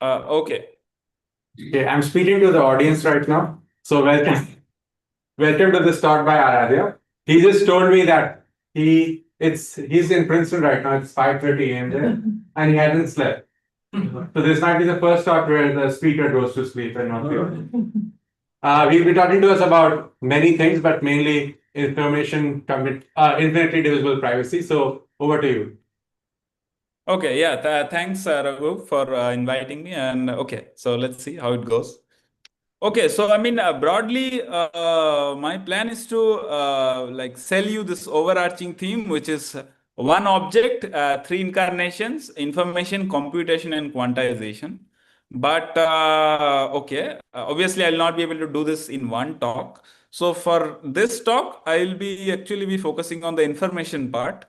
Okay. Okay, I'm speaking to the audience right now. So welcome. Welcome to this talk by Aaradhya. He just told me that he's in Princeton right now. It's 5:30 a.m. there, and he hasn't slept. So this might be the first talk where the speaker goes to sleep and not you. He'll be talking to us about many things, but mainly infinitely divisible privacy. So over to you. Okay, yeah, thanks, Raghu, for inviting me. And okay, so let's see how it goes. Okay, so I mean, broadly, my plan is to like sell you this overarching theme, which is one object, three incarnations: information, computation, and quantization. But okay, obviously, I'll not be able to do this in one talk. So for this talk, I'll be actually be focusing on the information part,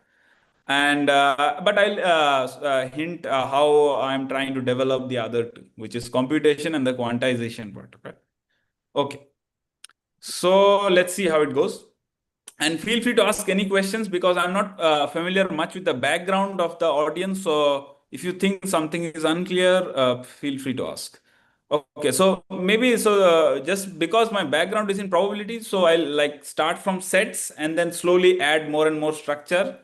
and but I'll hint how I'm trying to develop the other two, which is computation and the quantization part. Okay. Okay. So let's see how it goes. And feel free to ask any questions because I'm not familiar much with the background of the audience. So if you think something is unclear, feel free to ask. Okay, so maybe just because my background is in probability, so I'll like start from sets and then slowly add more and more structure.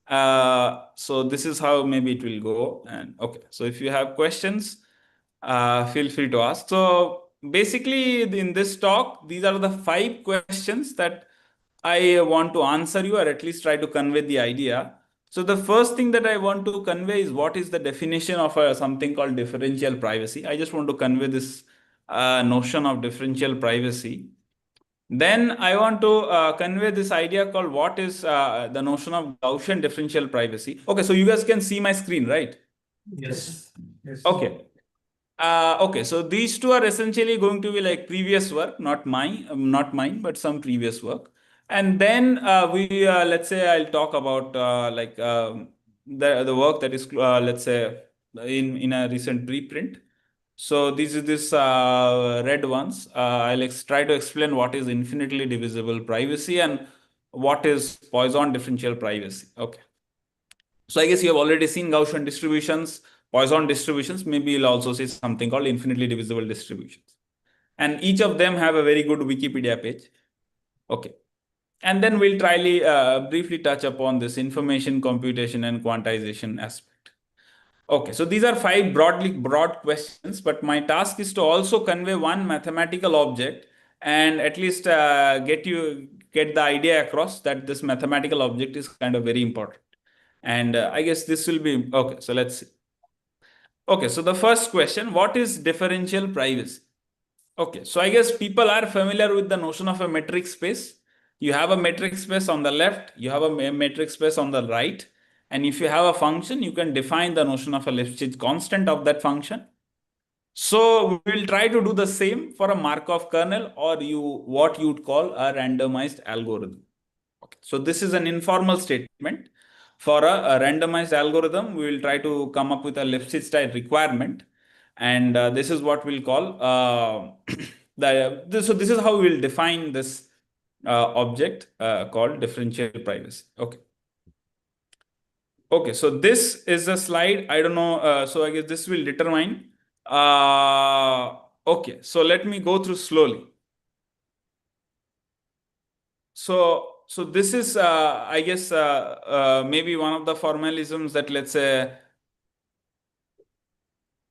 So this is how maybe it will go. And okay, so if you have questions, feel free to ask. So basically, in this talk, these are the 5 questions that I want to answer you, or at least try to convey the idea. So the first thing that I want to convey is what is the definition of something called differential privacy. I just want to convey this notion of differential privacy. Then I want to convey this idea called what is the notion of Gaussian differential privacy. Okay, so you guys can see my screen, right? Yes. Yes. Okay. Okay, so these two are essentially going to be like previous work, not mine, but some previous work. And then we let's say I'll talk about the work that is let's say in a recent preprint. So this is this red ones. Try to explain what is infinitely divisible privacy and what is Poisson differential privacy. Okay. So I guess you have already seen Gaussian distributions, Poisson distributions. Maybe you'll also see something called infinitely divisible distributions. And each of them have a very good Wikipedia page. Okay. And then we'll briefly touch upon this information, computation, and quantization aspect. Okay, so these are 5 broad questions, but my task is to also convey one mathematical object and at least get the idea across that this mathematical object is kind of very important. And I guess this will be okay. So let's see. Okay, so the first question, what is differential privacy? Okay, so I guess people are familiar with the notion of a metric space. You have a metric space on the left, you have a metric space on the right. And if you have a function, you can define the notion of a Lipschitz constant of that function. So we will try to do the same for a Markov kernel or what you'd call a randomized algorithm. Okay. So this is an informal statement. For a randomized algorithm, we will try to come up with a Lipschitz type requirement. And this is what we'll call so this is how we will define this object called differential privacy. Okay. Okay, so this is a slide. I don't know. So I guess this will determine. Okay, so let me go through slowly. So this is, I guess, maybe one of the formalisms that let's say.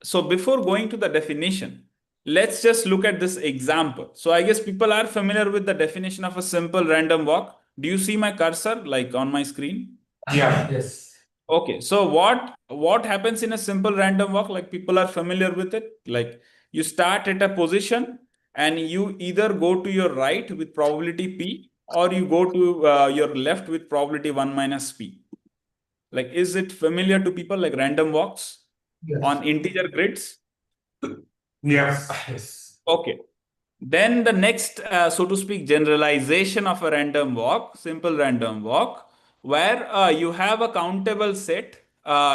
So before going to the definition, let's just look at this example. So I guess people are familiar with the definition of a simple random walk. Do you see my cursor like on my screen? Yeah. Yes. Okay, so what happens in a simple random walk? Like people are familiar with it. Like you start at a position and you either go to your right with probability p or you go to your left with probability 1 minus p. Like, is it familiar to people like random walks on integer grids? Yes. Yes. Okay. Then the next, so to speak, generalization of a random walk, simple random walk, where you have a countable set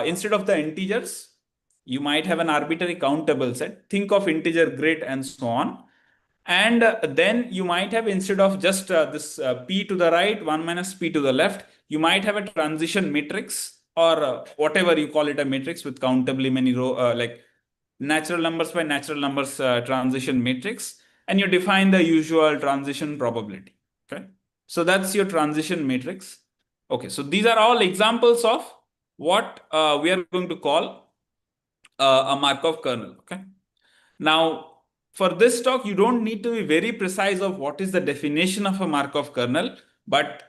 instead of the integers, you might have an arbitrary countable set. Think of integer grid and so on. And then you might have, instead of just this p to the right, 1 minus p to the left, you might have a transition matrix or whatever you call it, a matrix with countably many row, like natural numbers by natural numbers transition matrix, and you define the usual transition probability. Okay, so that's your transition matrix. Okay, so these are all examples of what we are going to call a Markov kernel. Okay, now for this talk, you don't need to be very precise of what is the definition of a Markov kernel, but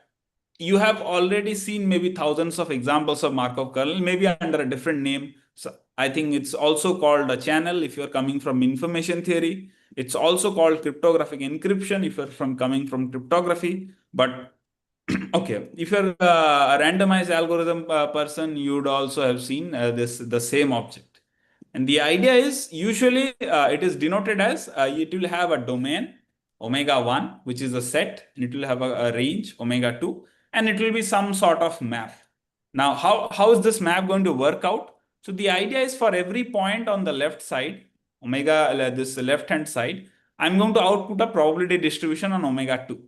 you have already seen maybe thousands of examples of Markov kernel, maybe under a different name. So I think it's also called a channel if you're coming from information theory. It's also called cryptographic encryption if you're coming from cryptography. But okay, if you're a randomized algorithm person, you'd also have seen the same object. And the idea is usually it is denoted as it will have a domain omega 1, which is a set, and it will have a range omega 2, and it will be some sort of map. Now, how is this map going to work out? So the idea is for every point on the left side, omega, this left hand side, I'm going to output a probability distribution on omega 2.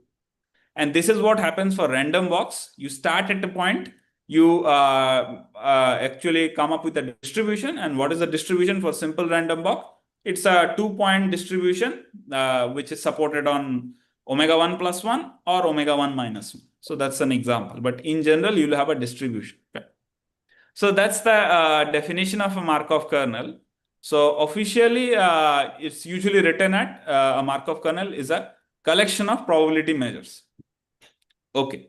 And this is what happens for random walks. You start at a point, you actually come up with a distribution. And what is the distribution for simple random walk? It's a 2-point distribution, which is supported on omega 1 plus 1 or omega 1 minus 1. So that's an example. But in general, you'll have a distribution. Okay. So that's the definition of a Markov kernel. So officially, it's usually written at a Markov kernel is a collection of probability measures. Okay.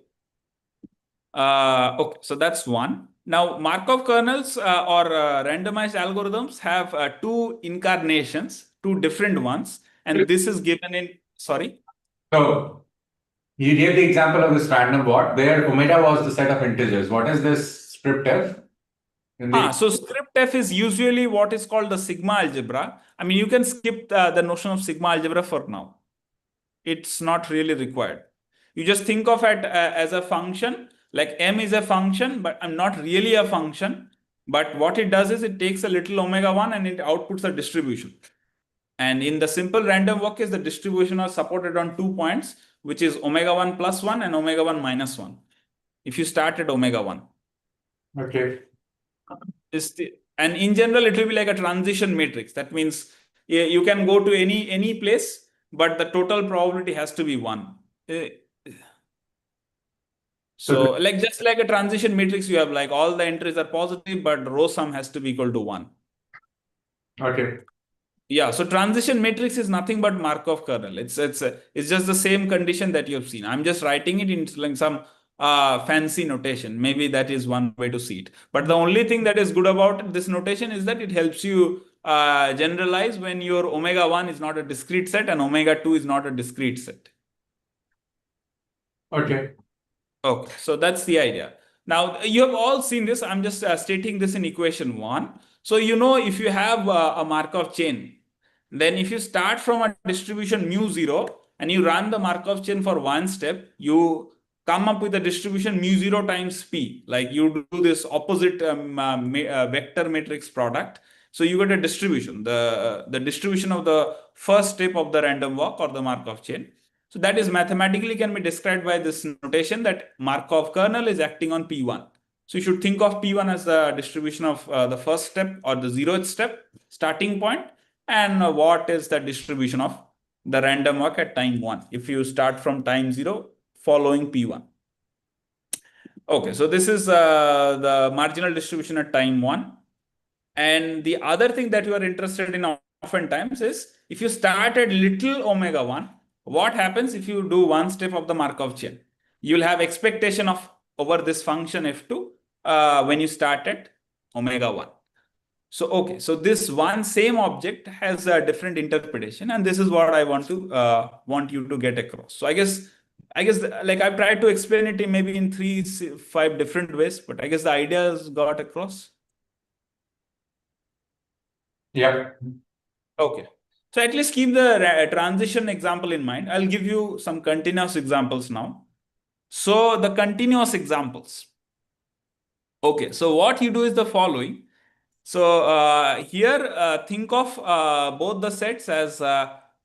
Okay, so that's one. Now, Markov kernels or randomized algorithms have two incarnations, two different ones, and this is given in, sorry? So you gave the example of this random walk where omega was the set of integers. What is this script f? So script f is usually what is called the sigma algebra. I mean, you can skip the notion of sigma algebra for now. It's not really required. You just think of it as a function, like m is a function, but I'm not really a function. But what it does is it takes a little omega 1 and it outputs a distribution. And in the simple random walk is the distribution are supported on 2 points, which is omega 1 plus 1 and omega 1 minus 1. If you start at omega 1. Okay. And in general, it will be like a transition matrix. That means you can go to any place, but the total probability has to be 1. So like just like a transition matrix, you have like all the entries are positive, but row sum has to be equal to 1. Okay. Yeah, so transition matrix is nothing but Markov kernel. It's just the same condition that you've seen. I'm just writing it in like some fancy notation. Maybe that is one way to see it. But the only thing that is good about this notation is that it helps you generalize when your omega 1 is not a discrete set and omega 2 is not a discrete set. Okay. Okay, so that's the idea. Now, you have all seen this. I'm just stating this in equation 1. So, you know, if you have a Markov chain, then if you start from a distribution mu0 and you run the Markov chain for one step, you come up with a distribution mu0 times p. Like you do this opposite vector matrix product. So you get a distribution, the distribution of the first step of the random walk or the Markov chain. So that is mathematically can be described by this notation that Markov kernel is acting on P1. So you should think of P1 as the distribution of the first step or the 0th step starting point, and what is the distribution of the random walk at time 1 if you start from time 0 following P1. Okay, so this is the marginal distribution at time 1. And the other thing that you are interested in oftentimes is if you start at little omega 1, what happens if you do one step of the Markov chain? You'll have expectation of over this function f2 when you start at omega 1. So, okay, so this one same object has a different interpretation, and this is what I want you to get across. So I guess like I've tried to explain it in maybe in 3-5 different ways, but I guess the ideas got across. Yeah. Okay. So at least keep the transition example in mind. I'll give you some continuous examples now. So the continuous examples. Okay, so what you do is the following. So here, think of both the sets as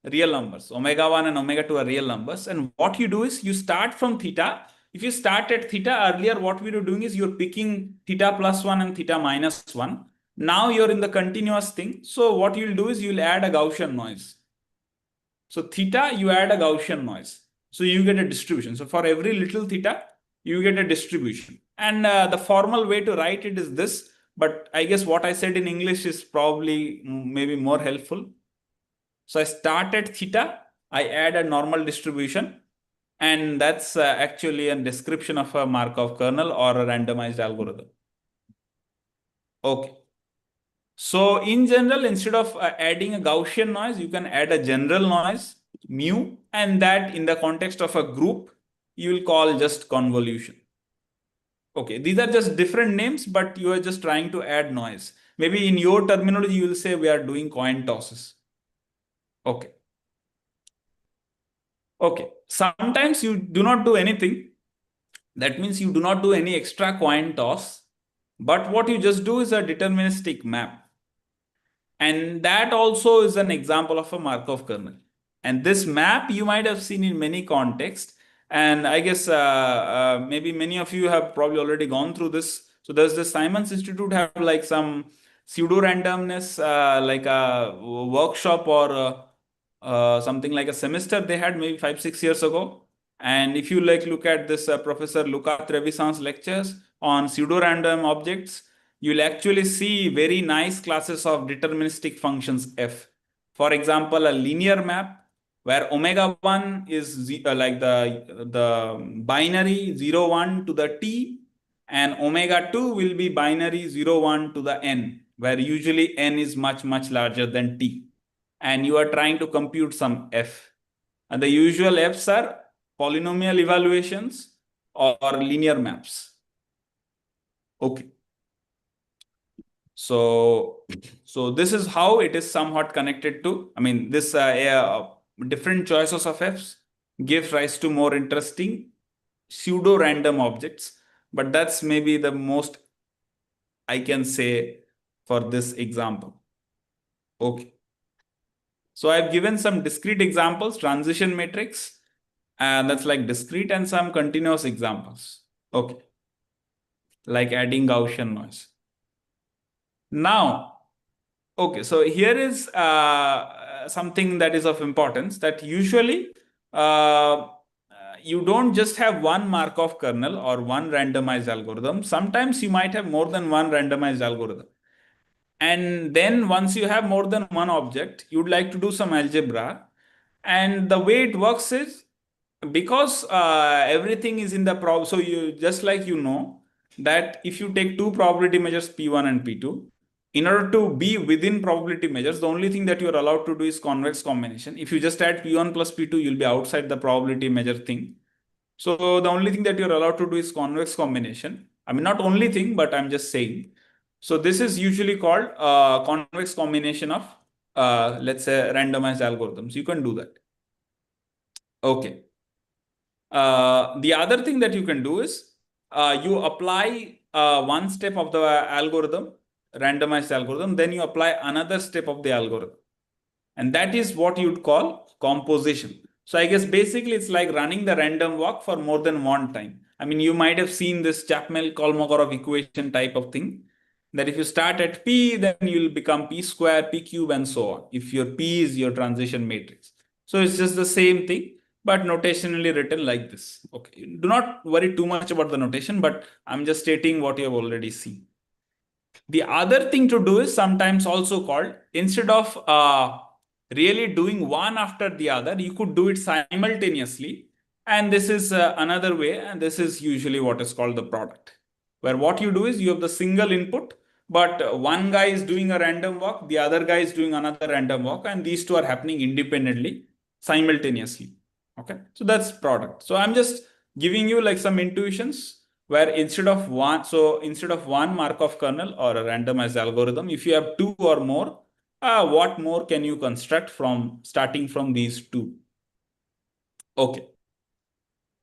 real numbers. Omega 1 and omega 2 are real numbers. And what you do is you start from theta, if you start at theta, earlier what we were doing is you're picking theta plus 1 and theta minus 1. Now you're in the continuous thing. So what you'll do is you'll add a Gaussian noise. So theta, you add a Gaussian noise. So you get a distribution. So for every little theta, you get a distribution. And the formal way to write it is this. But I guess what I said in English is probably maybe more helpful. So I start at theta, I add a normal distribution. And that's actually a description of a Markov kernel or a randomized algorithm. Okay. So in general, instead of adding a Gaussian noise, you can add a general noise, mu, and that in the context of a group, you will call just convolution. Okay, these are just different names, but you are just trying to add noise. Maybe in your terminology, you will say we are doing coin tosses. Okay. Okay. Sometimes you do not do anything. That means you do not do any extra coin toss. But what you just do is a deterministic map. And that also is an example of a Markov kernel. And this map you might have seen in many contexts. And I guess maybe many of you have probably already gone through this. So does the Simons Institute have like some pseudo randomness, like a workshop or something like a semester they had maybe 5-6 years ago? And if you like look at this Professor Luca Trevisan's lectures on pseudo random objects, you'll actually see very nice classes of deterministic functions f. For example, a linear map where omega 1 is like the binary 0, 1 to the t, and omega 2 will be binary 0, 1 to the n, where usually n is much, much larger than t. And you are trying to compute some f. And the usual f's are polynomial evaluations or linear maps. Okay. So this is how it is somewhat connected to, I mean, this different choices of f's give rise to more interesting pseudo-random objects. But that's maybe the most I can say for this example. Okay. So I've given some discrete examples, transition matrix, and that's like discrete, and some continuous examples. Okay. Like adding Gaussian noise. Now, okay, so here is something that is of importance, that usually you don't just have one Markov kernel or one randomized algorithm. Sometimes you might have more than one randomized algorithm. And then once you have more than one object, you'd like to do some algebra. And the way it works is, because everything is in the prob, so you just like that if you take two probability measures P1 and P2, in order to be within probability measures, the only thing that you're allowed to do is convex combination. If you just add P1 plus P2, you'll be outside the probability measure thing. So the only thing that you're allowed to do is convex combination. I mean, not only thing, but I'm just saying. So this is usually called convex combination of, let's say, randomized algorithms. You can do that. Okay. The other thing that you can do is you apply one step of the algorithm, randomized algorithm, then you apply another step of the algorithm. And that is what you'd call composition. So I guess basically it's like running the random walk for more than one time. I mean, you might have seen this Chapman-Kolmogorov equation type of thing, that if you start at P, then you'll become P square, P cube, and so on, if your P is your transition matrix. So it's just the same thing, but notationally written like this. Okay, do not worry too much about the notation, but I'm just stating what you have already seen. The other thing to do is sometimes also called, instead of really doing one after the other, you could do it simultaneously. And this is another way, and this is usually what is called the product, where what you do is you have the single input, but one guy is doing a random walk, the other guy is doing another random walk, and these two are happening independently, simultaneously. Okay, so that's product. So I'm just giving you like some intuitions where instead of one Markov kernel or a randomized algorithm, if you have two or more, what more can you construct from starting from these two? Okay.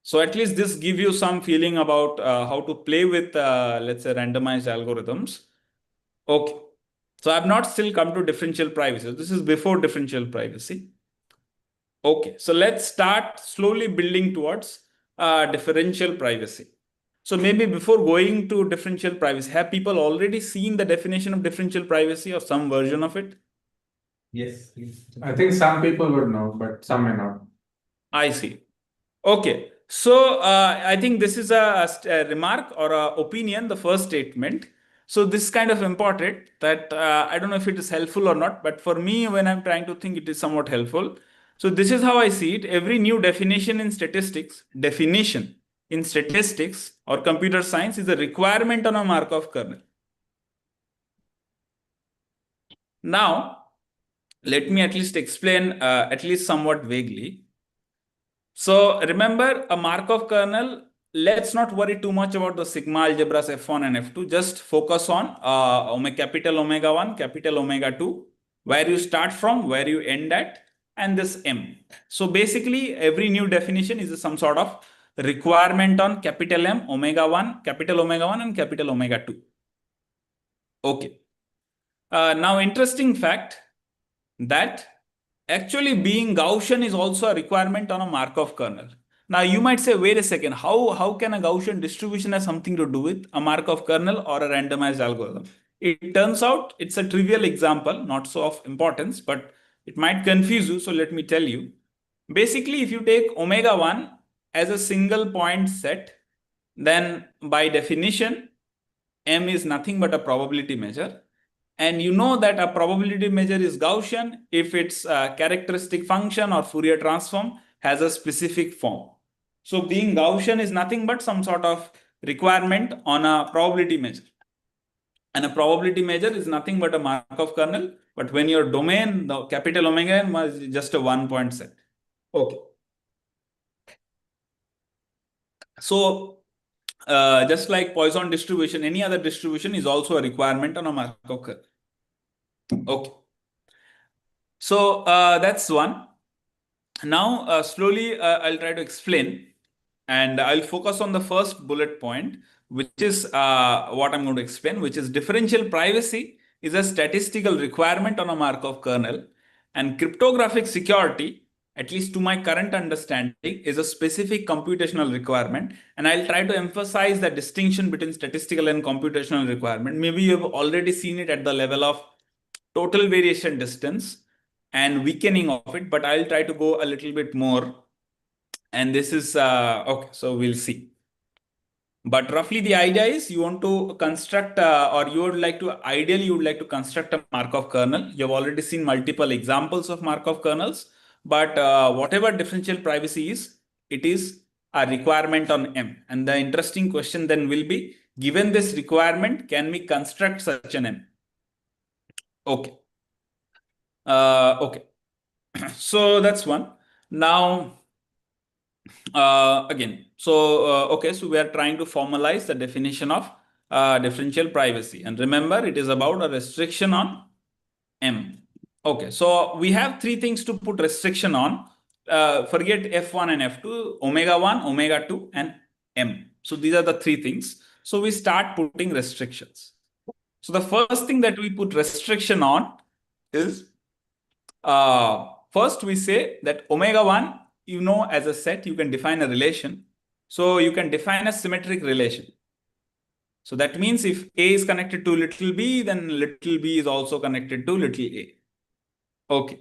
So at least this gives you some feeling about how to play with, let's say, randomized algorithms. Okay. So I've not still come to differential privacy. This is before differential privacy. Okay. So let's start slowly building towards differential privacy. So maybe before going to differential privacy, have people already seen the definition of differential privacy or some version of it? Yes. I think some people would know, but some may not. I see. Okay. So I think this is a remark or a opinion, the first statement. So this is kind of important that I don't know if it is helpful or not, but for me, when I'm trying to think, it is somewhat helpful. So this is how I see it. Every new definition in statistics or computer science is a requirement on a Markov kernel. Now, let me at least explain at least somewhat vaguely. So remember a Markov kernel, let's not worry too much about the sigma algebras F1 and F2. Just focus on capital omega 1, capital omega 2, where you start from, where you end at, and this M. So basically, every new definition is some sort of requirement on capital M, omega 1, and capital omega 2. Okay. Now, interesting fact that actually being Gaussian is also a requirement on a Markov kernel. Now you might say, wait a second, how can a Gaussian distribution have something to do with a Markov kernel or a randomized algorithm? It turns out it's a trivial example, not so of importance, but it might confuse you. So let me tell you. Basically, if you take omega 1 as a single point set, then by definition, M is nothing but a probability measure. And you know that a probability measure is Gaussian if its characteristic function or Fourier transform has a specific form. So being Gaussian is nothing but some sort of requirement on a probability measure. And a probability measure is nothing but a Markov kernel. But when your domain, the capital omega n is just a 1-point set. Okay. So just like Poisson distribution, any other distribution is also a requirement on a Markov kernel. Okay. So that's one. Now, slowly, I'll try to explain, and I'll focus on the first bullet point, which is what I'm going to explain, which is differential privacy is a statistical requirement on a Markov kernel, and cryptographic security, at least to my current understanding, is a specific computational requirement. And I'll try to emphasize the distinction between statistical and computational requirement. Maybe you've already seen it at the level of total variation distance and weakening of it, but I'll try to go a little bit more. And this is, okay, so we'll see. But roughly the idea is you want to construct or you would like to, ideally you would like to construct a Markov kernel. You've already seen multiple examples of Markov kernels, but whatever differential privacy is, it is a requirement on M. And the interesting question then will be, given this requirement, can we construct such an M? Okay. Okay. So that's one. Now, again, so, okay, so we are trying to formalize the definition of differential privacy. And remember, it is about a restriction on M. Okay, so we have three things to put restriction on. Forget F1 and F2, omega 1, omega 2, and M. So these are the three things. So we start putting restrictions. So the first thing that we put restriction on is first we say that omega 1, you know, as a set, you can define a relation. So you can define a symmetric relation. So that means if A is connected to little b, then little b is also connected to little a. Okay.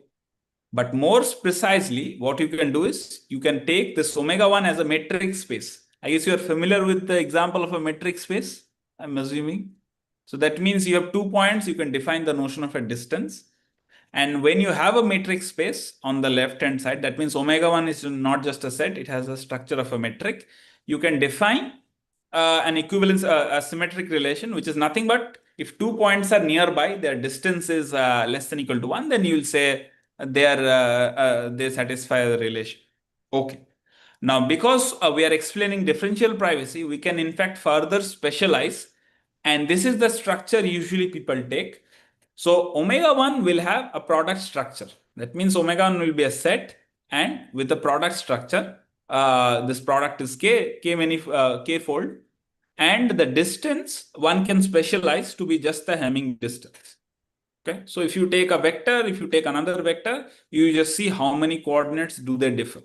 But more precisely, what you can do is you can take this omega 1 as a metric space. I guess you are familiar with the example of a metric space, I'm assuming. So that means you have 2 points, you can define the notion of a distance. And when you have a metric space on the left-hand side, that means omega 1 is not just a set, it has a structure of a metric. You can define an equivalence, a symmetric relation, which is nothing but if 2 points are nearby, their distance is less than equal to 1, then you will say they satisfy the relation. Okay. Now, because we are explaining differential privacy, we can in fact further specialize. And this is the structure usually people take. So omega 1 will have a product structure. That means omega 1 will be a set, and with the product structure, this product is k fold, and the distance one can specialize to be just the Hamming distance. Okay, so if you take a vector, if you take another vector, you just see how many coordinates do they differ.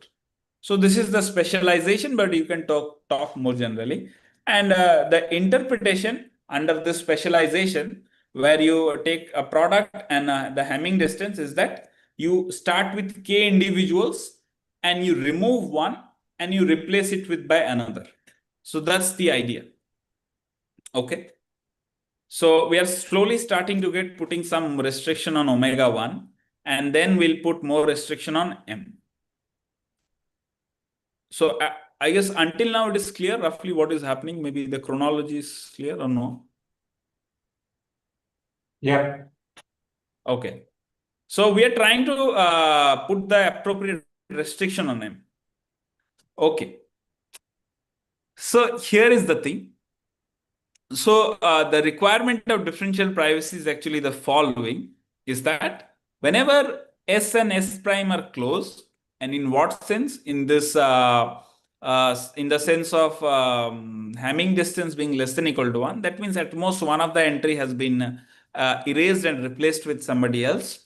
So this is the specialization, but you can talk more generally. And the interpretation under this specialization, where you take a product and the Hamming distance, is that you start with k individuals and you remove one and you replace it with by another. So that's the idea. Okay. So we are slowly starting to get putting some restriction on omega 1, and then we'll put more restriction on m. So I guess until now it is clear roughly what is happening. Maybe the chronology is clear or no? Yeah. Okay. So we are trying to put the appropriate restriction on m. Okay. So here is the thing. So the requirement of differential privacy is actually the following, is that whenever S and S prime are close, and in what sense? In this, in the sense of Hamming distance being less than equal to 1, that means at most one of the entry has been erased and replaced with somebody else,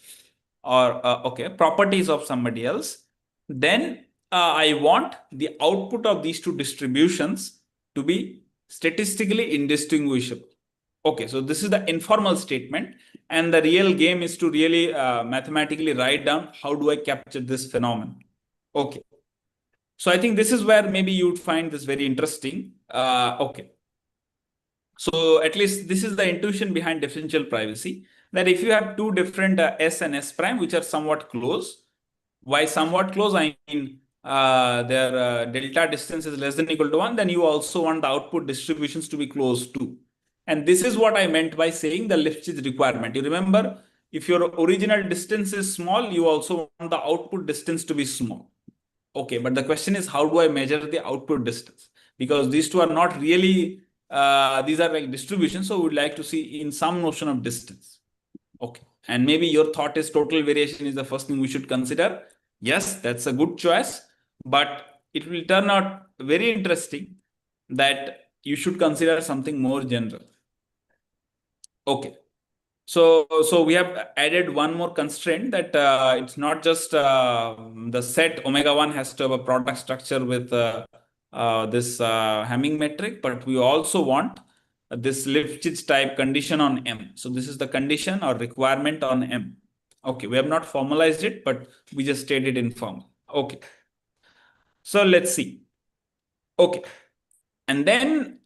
or okay, properties of somebody else. Then I want the output of these two distributions to be statistically indistinguishable. Okay, so this is the informal statement, and the real game is to really mathematically write down how do I capture this phenomenon. Okay, so I think this is where maybe you'd find this very interesting. Okay, so at least this is the intuition behind differential privacy, that if you have two different S and S prime which are somewhat close, why somewhat close? I mean, their delta distance is less than equal to 1, then you also want the output distributions to be close too. And this is what I meant by saying the Lifshitz requirement. You remember, if your original distance is small, you also want the output distance to be small. Okay, but the question is, how do I measure the output distance? Because these two are not really, these are like distributions. So we would like to see in some notion of distance. Okay. And maybe your thought is total variation is the first thing we should consider. Yes, that's a good choice, but it will turn out very interesting that you should consider something more general. Okay. So we have added one more constraint, that it's not just the set omega 1 has to have a product structure with this Hamming metric, but we also want this Lifshitz type condition on M. So this is the condition or requirement on M. Okay, we have not formalized it, but we just stated in form. Okay. So let's see. Okay. And then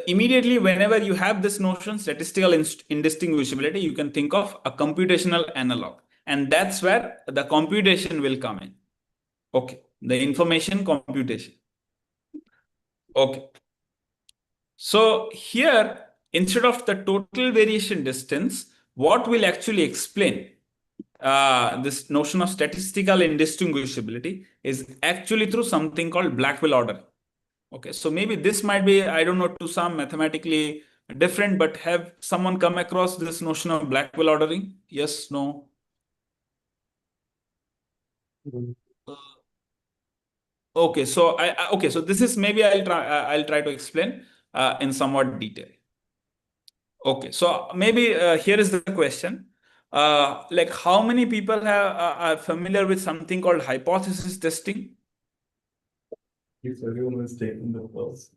immediately, whenever you have this notion, statistical indistinguishability, you can think of a computational analog. And that's where the computation will come in. Okay. The information computation. Okay. So here, instead of the total variation distance, what will actually explain this notion of statistical indistinguishability is actually through something called Blackwell ordering. Okay, so maybe this might be, I don't know, to some mathematically different, but have someone come across this notion of Blackwell ordering? Yes, no? Okay, so okay, so this is maybe I'll try to explain in somewhat detail. Okay, so maybe here is the question. Like how many people are familiar with something called hypothesis testing? If everyone is taking the course.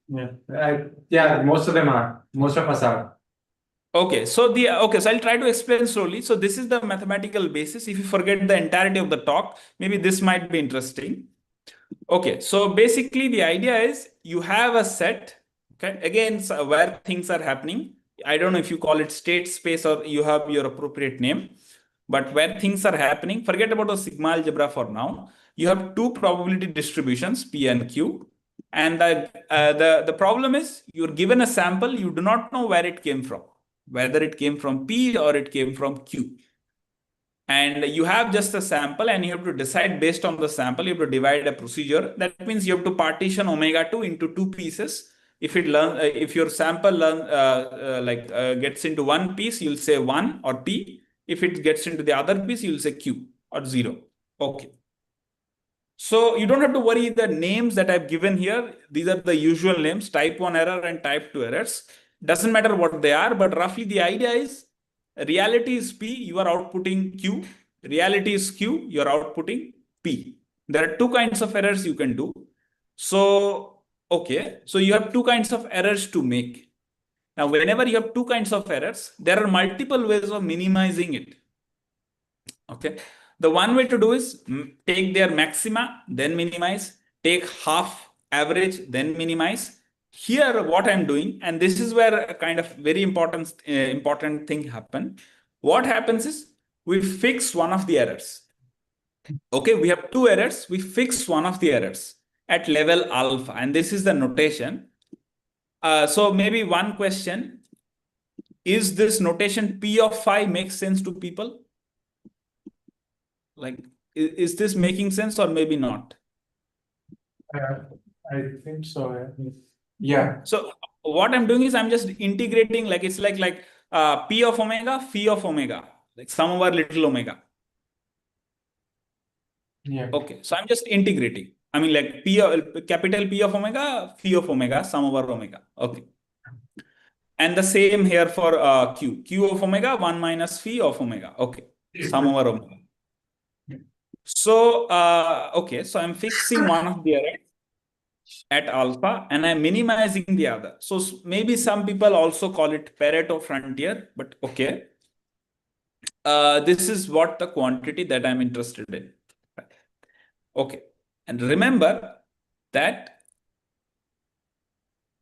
Yeah. Yeah, most of them are. Most of us are. Okay, so I'll try to explain slowly. So this is the mathematical basis. If you forget the entirety of the talk, maybe this might be interesting. Okay, so basically the idea is you have a set, okay, again, so where things are happening. I don't know if you call it state space or you have your appropriate name, but where things are happening, forget about the sigma algebra for now. You have two probability distributions, P and Q. And the problem is you're given a sample, you do not know where it came from, whether it came from P or it came from Q. And you have just a sample and you have to decide based on the sample, you have to divide a procedure. That means you have to partition omega 2 into two pieces. If your sample gets into one piece, you'll say 1 or P. If it gets into the other piece, you'll say Q or 0. Okay. So you don't have to worry the names that I've given here. These are the usual names, type 1 error and type 2 errors. Doesn't matter what they are, but roughly the idea is reality is P, you are outputting Q. Reality is Q, you are outputting P. there are two kinds of errors you can do. So, okay, so you have two kinds of errors to make. Now, whenever you have two kinds of errors, there are multiple ways of minimizing it. Okay. The one way to do is take their maxima, then minimize, take half average, then minimize. Here, what I'm doing, and this is where a kind of very important thing happen. What happens is we fix one of the errors. Okay, we have two errors. We fix one of the errors at level alpha, and this is the notation. So maybe one question, is this notation P of phi makes sense to people? Like, is this making sense or maybe not? I think so. Yeah. So what I'm doing is I'm just integrating, like it's like P of omega, phi of omega, like sum over little omega. Yeah. Okay, so I'm just integrating. I mean, like capital P of omega, phi of omega, sum over omega. Okay. And the same here for Q. Q of omega, 1 minus phi of omega. Okay. Sum over omega. So, okay, so I'm fixing one of the errors at alpha and I'm minimizing the other. So maybe some people also call it Pareto frontier, but okay. This is what the quantity that I'm interested in. Okay. And remember that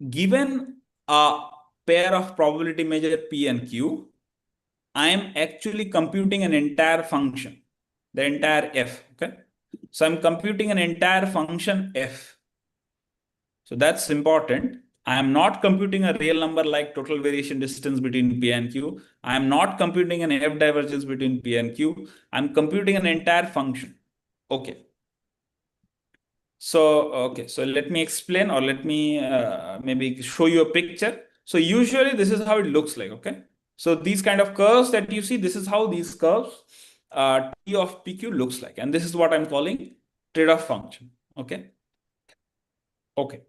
given a pair of probability measure P and Q, I am actually computing an entire function, the entire f. Okay. So I'm computing an entire function f. So that's important. I am not computing a real number like total variation distance between P and Q. I am not computing an f divergence between P and Q. I'm computing an entire function. Okay. So, okay, so let me explain, or let me maybe show you a picture. So usually this is how it looks like, okay? So these kind of curves that you see, this is how these curves T of PQ looks like. And this is what I'm calling trade-off function, okay? Okay.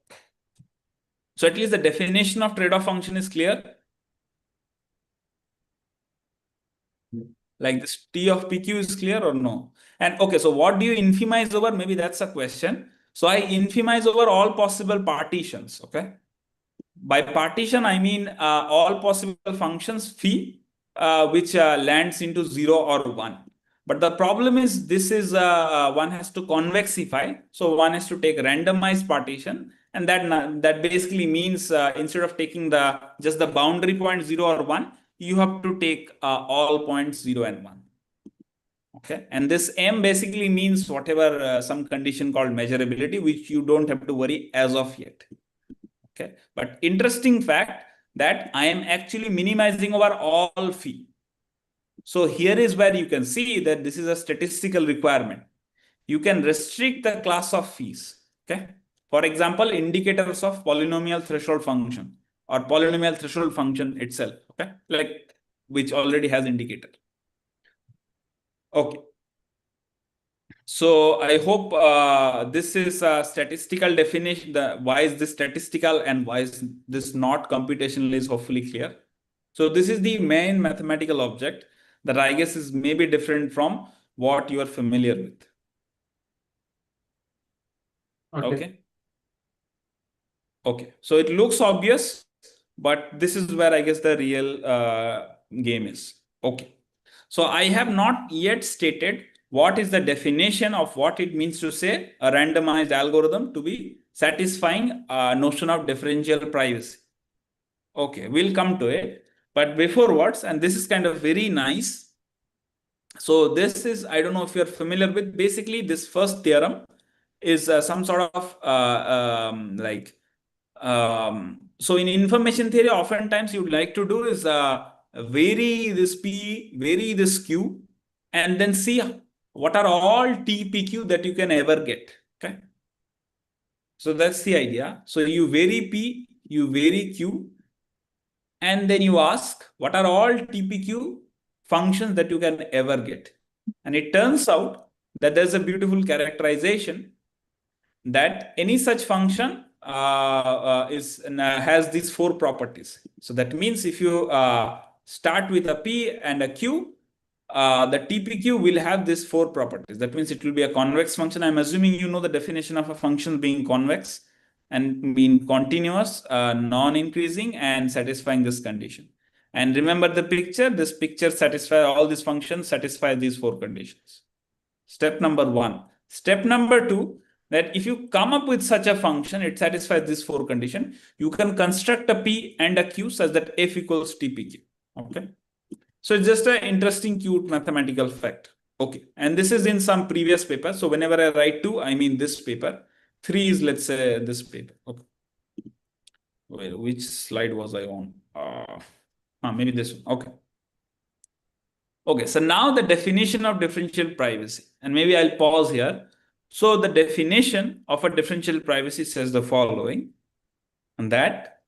So at least the definition of trade-off function is clear. Like this T of PQ is clear or no? And okay, so what do you infimize over? Maybe that's a question. So I infimize over all possible partitions, okay? By partition, I mean all possible functions phi, which lands into 0 or 1. But the problem is this is one has to convexify. So one has to take randomized partition. And that basically means instead of taking just the boundary point 0 or 1, you have to take all points 0 and 1. Okay. And this M basically means whatever some condition called measurability, which you don't have to worry as of yet. Okay. But interesting fact that I am actually minimizing over all phi. So here is where you can see that this is a statistical requirement. You can restrict the class of phis. Okay. For example, indicators of polynomial threshold function or polynomial threshold function itself. Okay. Like which already has indicator. Okay. So I hope this is a statistical definition. Why is this statistical and why is this not computational is hopefully clear. So this is the main mathematical object that I guess is maybe different from what you are familiar with. Okay. Okay. So it looks obvious, but this is where I guess the real game is. Okay. So I have not yet stated what is the definition of what it means to say a randomized algorithm to be satisfying a notion of differential privacy. Okay, we'll come to it. But before what, and this is kind of very nice. So this is, I don't know if you're familiar with, basically this first theorem is some sort of so in information theory, oftentimes you'd like to do is vary this P, vary this Q, and then see what are all TPQ that you can ever get. Okay. So that's the idea. So you vary P, you vary Q, and then you ask what are all TPQ functions that you can ever get. And it turns out that there's a beautiful characterization that any such function has these four properties. So that means if you start with a P and a Q, the TPQ will have these four properties. That means it will be a convex function. I'm assuming you know the definition of a function being convex and being continuous, non-increasing, and satisfying this condition. And remember the picture, this picture satisfies all these functions, satisfy these four conditions. Step number one. Step number two, that if you come up with such a function, it satisfies this four condition, you can construct a P and a Q such that F equals TPQ. Okay. So it's just an interesting, cute mathematical fact. Okay. And this is in some previous paper. So whenever I write two, I mean this paper. Three is, let's say, this paper. Okay. Well, which slide was I on? Maybe this one. Okay. Okay, so now the definition of differential privacy, and maybe I'll pause here. So the definition of a differential privacy says the following, and that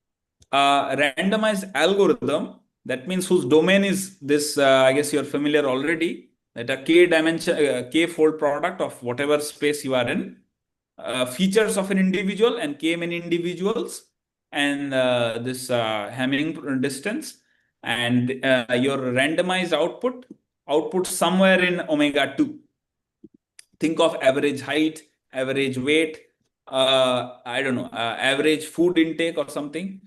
randomized algorithm, that means whose domain is this, I guess you're familiar already, that a k dimension, k-fold product of whatever space you are in, features of an individual and k many individuals, and this Hamming distance, and your randomized output somewhere in omega 2. Think of average height, average weight, I don't know, average food intake or something.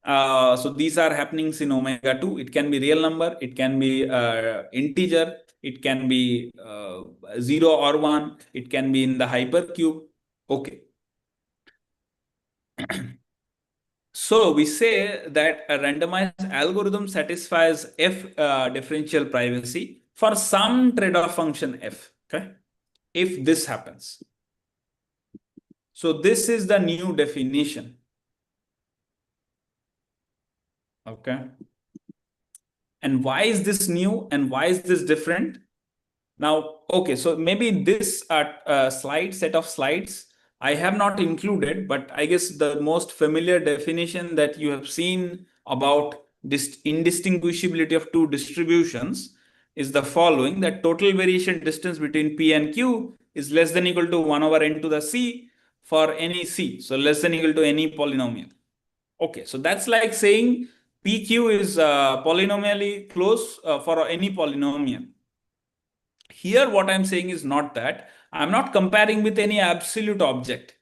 So these are happenings in omega 2. It can be real number, it can be integer, it can be 0 or 1, it can be in the hypercube. Okay. So we say that a randomized algorithm satisfies F differential privacy for some trade-off function F. Okay, if this happens. So this is the new definition. Okay. And why is this new and why is this different? Now, okay, so maybe this set of slides I have not included, but I guess the most familiar definition that you have seen about this indistinguishability of two distributions is the following, that total variation distance between P and Q is less than equal to 1 over n to the C for any C. So less than equal to any polynomial. Okay, so that's like saying PQ is polynomially close for any polynomial. Here, what I'm saying is not that. I'm not comparing with any absolute object.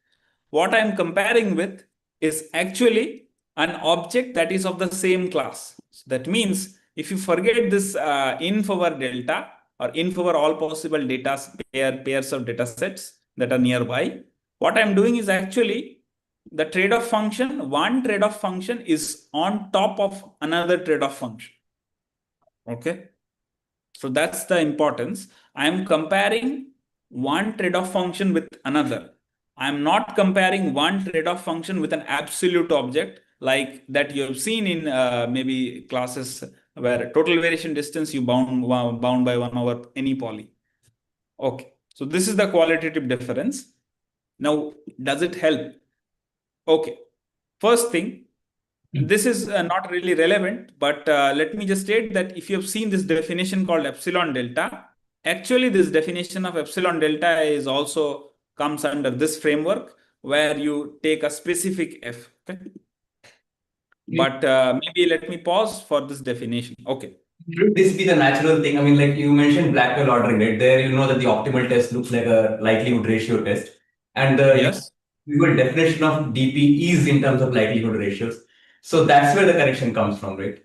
What I'm comparing with is actually an object that is of the same class. So that means if you forget this inf over delta or inf over all possible data pairs of data sets that are nearby, what I'm doing is actually the trade-off function, one trade-off function is on top of another trade-off function. Okay. So that's the importance. I'm comparing one trade-off function with another. I'm not comparing one trade-off function with an absolute object like that you have seen in maybe classes where total variation distance you bound by 1 over any poly. Okay, so this is the qualitative difference. Now, does it help? Okay, first thing, this is not really relevant, but let me just state that if you have seen this definition called epsilon delta, actually this definition of epsilon delta is also comes under this framework where you take a specific f. Okay? But maybe let me pause for this definition. Okay. Should this be the natural thing? I mean, like you mentioned Blackwell ordering, right? There, you know that the optimal test looks like a likelihood ratio test. And the Yes. usual definition of DP is in terms of likelihood ratios. So that's where the correction comes from, right?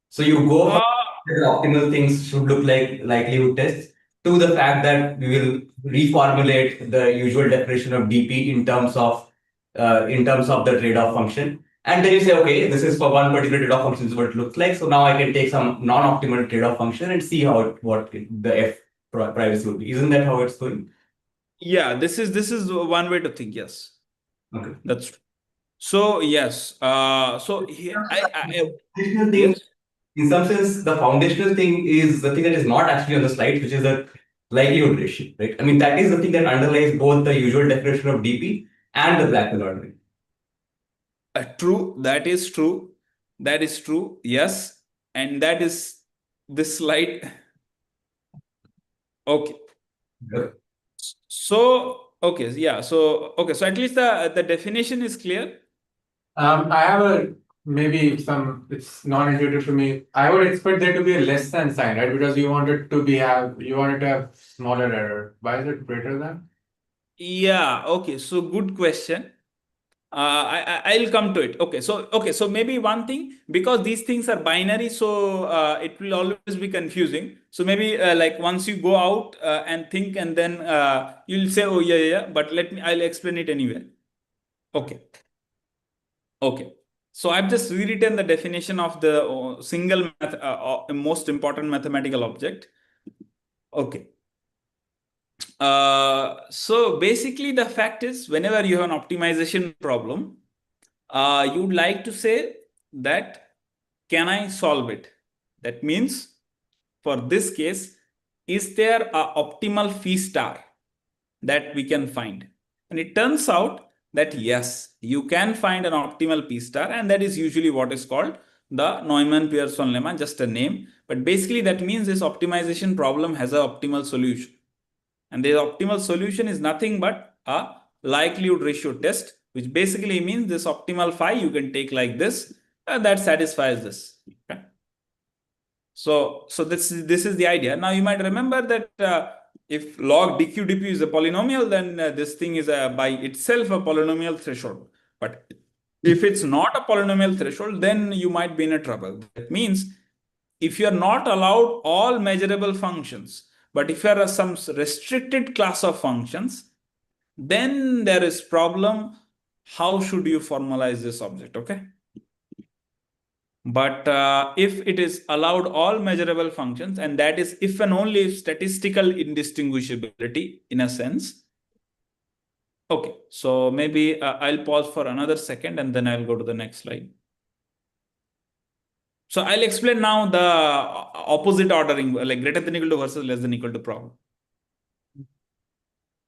So you go from the optimal things should look like likelihood tests to the fact that we will reformulate the usual definition of DP in terms of the trade-off function. And then you say, okay, this is for one particular trade-off function, this is what it looks like. So now I can take some non-optimal trade-off function and see what the F privacy would be. Isn't that how it's going? Yeah, this is one way to think. Yes. Okay. That's true. So yes. So here Yes. In some sense, the foundational thing is the thing that is not actually on the slide, which is the likelihood ratio, right? I mean, that is the thing that underlies both the usual definition of DP and the Blackwell ordering. True. That is true. That is true. Yes. And that is this slide. Okay. Good. So, okay. Yeah. So, okay. So at least the definition is clear. I have a maybe it's non-intuitive to me. I would expect there to be a less than sign, right? Because you want it to have smaller error. Why is it greater than? Yeah, okay. So good question. I'll come to it. So maybe one thing, because these things are binary, so it will always be confusing. So maybe like once you go out and think, and then you'll say, oh yeah. But I'll explain it anyway. Okay. Okay. So I've just rewritten the definition of the most important mathematical object. Okay. So basically, the fact is, whenever you have an optimization problem, you'd like to say that, can I solve it? That means, for this case, is there a optimal phi star that we can find? And it turns out that yes, you can find an optimal P star, and that is usually what is called the Neumann-Pearson lemma, just a name. But basically, that means this optimization problem has an optimal solution. And the optimal solution is nothing but a likelihood ratio test, which basically means this optimal phi you can take like this, and that satisfies this. Okay. So this is the idea. Now you might remember that if log dq is a polynomial, then this thing is by itself a polynomial threshold. But if it's not a polynomial threshold, then you might be in a trouble. That means if you are not allowed all measurable functions, but if you are some restricted class of functions, then there is problem. How should you formalize this object? Okay. But if it is allowed all measurable functions, and that is if and only if statistical indistinguishability in a sense. Okay, so maybe I'll pause for another second and then I'll go to the next slide. So I'll explain now the opposite ordering, like greater than equal to versus less than equal to problem.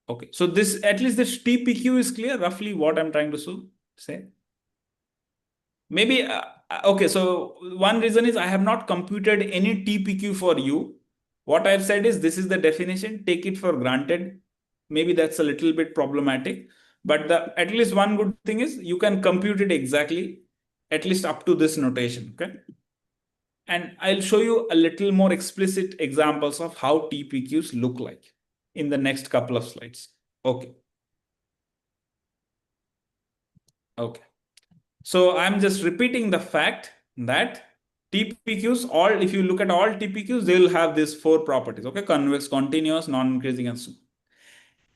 Okay, so this, at least this TPQ is clear, roughly what I'm trying to say. Maybe, okay, so one reason is I have not computed any TPQ for you. What I've said is this is the definition, take it for granted. Maybe that's a little bit problematic, but at least one good thing is you can compute it exactly, at least up to this notation, okay? And I'll show you a little more explicit examples of how TPQs look like in the next couple of slides. Okay. Okay. So I'm just repeating the fact that TPQs, if you look at all TPQs, they will have these four properties, okay? Convex, continuous, non-increasing, and so on.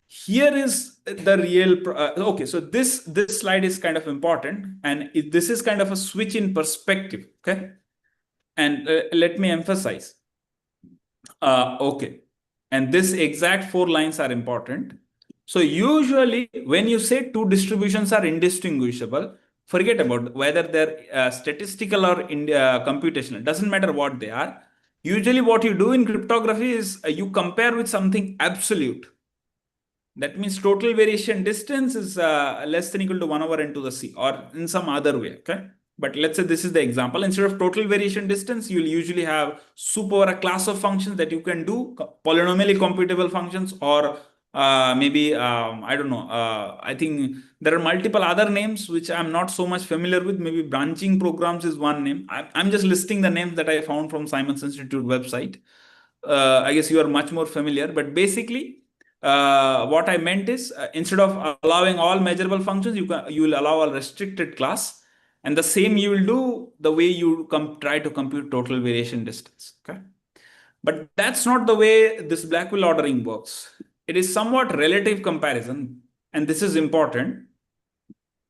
Here is the real, okay, so this slide is kind of important, and this is kind of a switch in perspective, okay? And let me emphasize, okay, and this exact four lines are important. So usually when you say two distributions are indistinguishable, forget about whether they're statistical or computational. It doesn't matter what they are. Usually what you do in cryptography is you compare with something absolute. That means total variation distance is less than equal to 1 over n to the c, or in some other way, okay? But let's say this is the example. Instead of total variation distance, you'll usually have soup over a class of functions that you can do, polynomially computable functions, or maybe, I don't know, I think there are multiple other names which I'm not so much familiar with. Maybe branching programs is one name. I'm just listing the names that I found from Simons Institute website. I guess you are much more familiar, but basically, what I meant is instead of allowing all measurable functions, you will allow a restricted class, and the same you will do the way you try to compute total variation distance. Okay, but that's not the way this Blackwell ordering works. It is somewhat relative comparison, and this is important.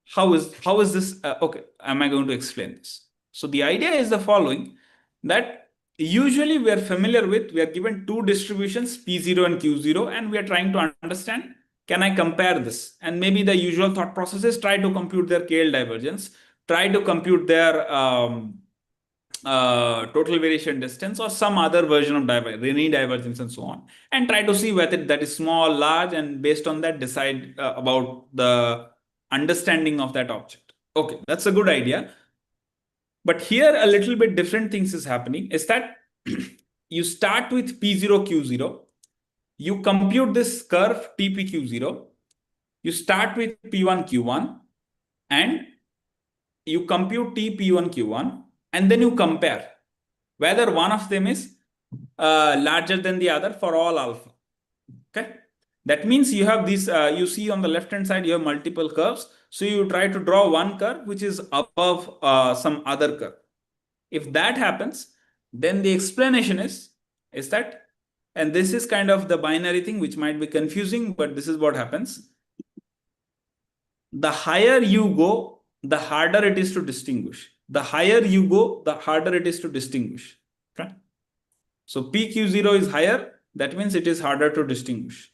How is this? Okay, am I going to explain this? So the idea is the following: that usually we are given two distributions P0 and Q0, and we are trying to understand, can I compare this? And maybe the usual thought process is try to compute their KL divergence, try to compute their total variation distance, or some other version of Rene divergence and so on, and try to see whether that is small, large, and based on that decide about the understanding of that object. Okay, that's a good idea. But here a little bit different things is happening, is that you start with P0, Q0, you compute this curve TPQ0, you start with P1, Q1, and you compute T P1 Q1 and then you compare whether one of them is larger than the other for all alpha. Okay. That means you have this, you see on the left hand side, you have multiple curves. So you try to draw one curve which is above some other curve. If that happens, then the explanation is that, and this is kind of the binary thing which might be confusing, but this is what happens. The higher you go, the harder it is to distinguish. The higher you go, the harder it is to distinguish. Okay. So PQ0 is higher, that means it is harder to distinguish.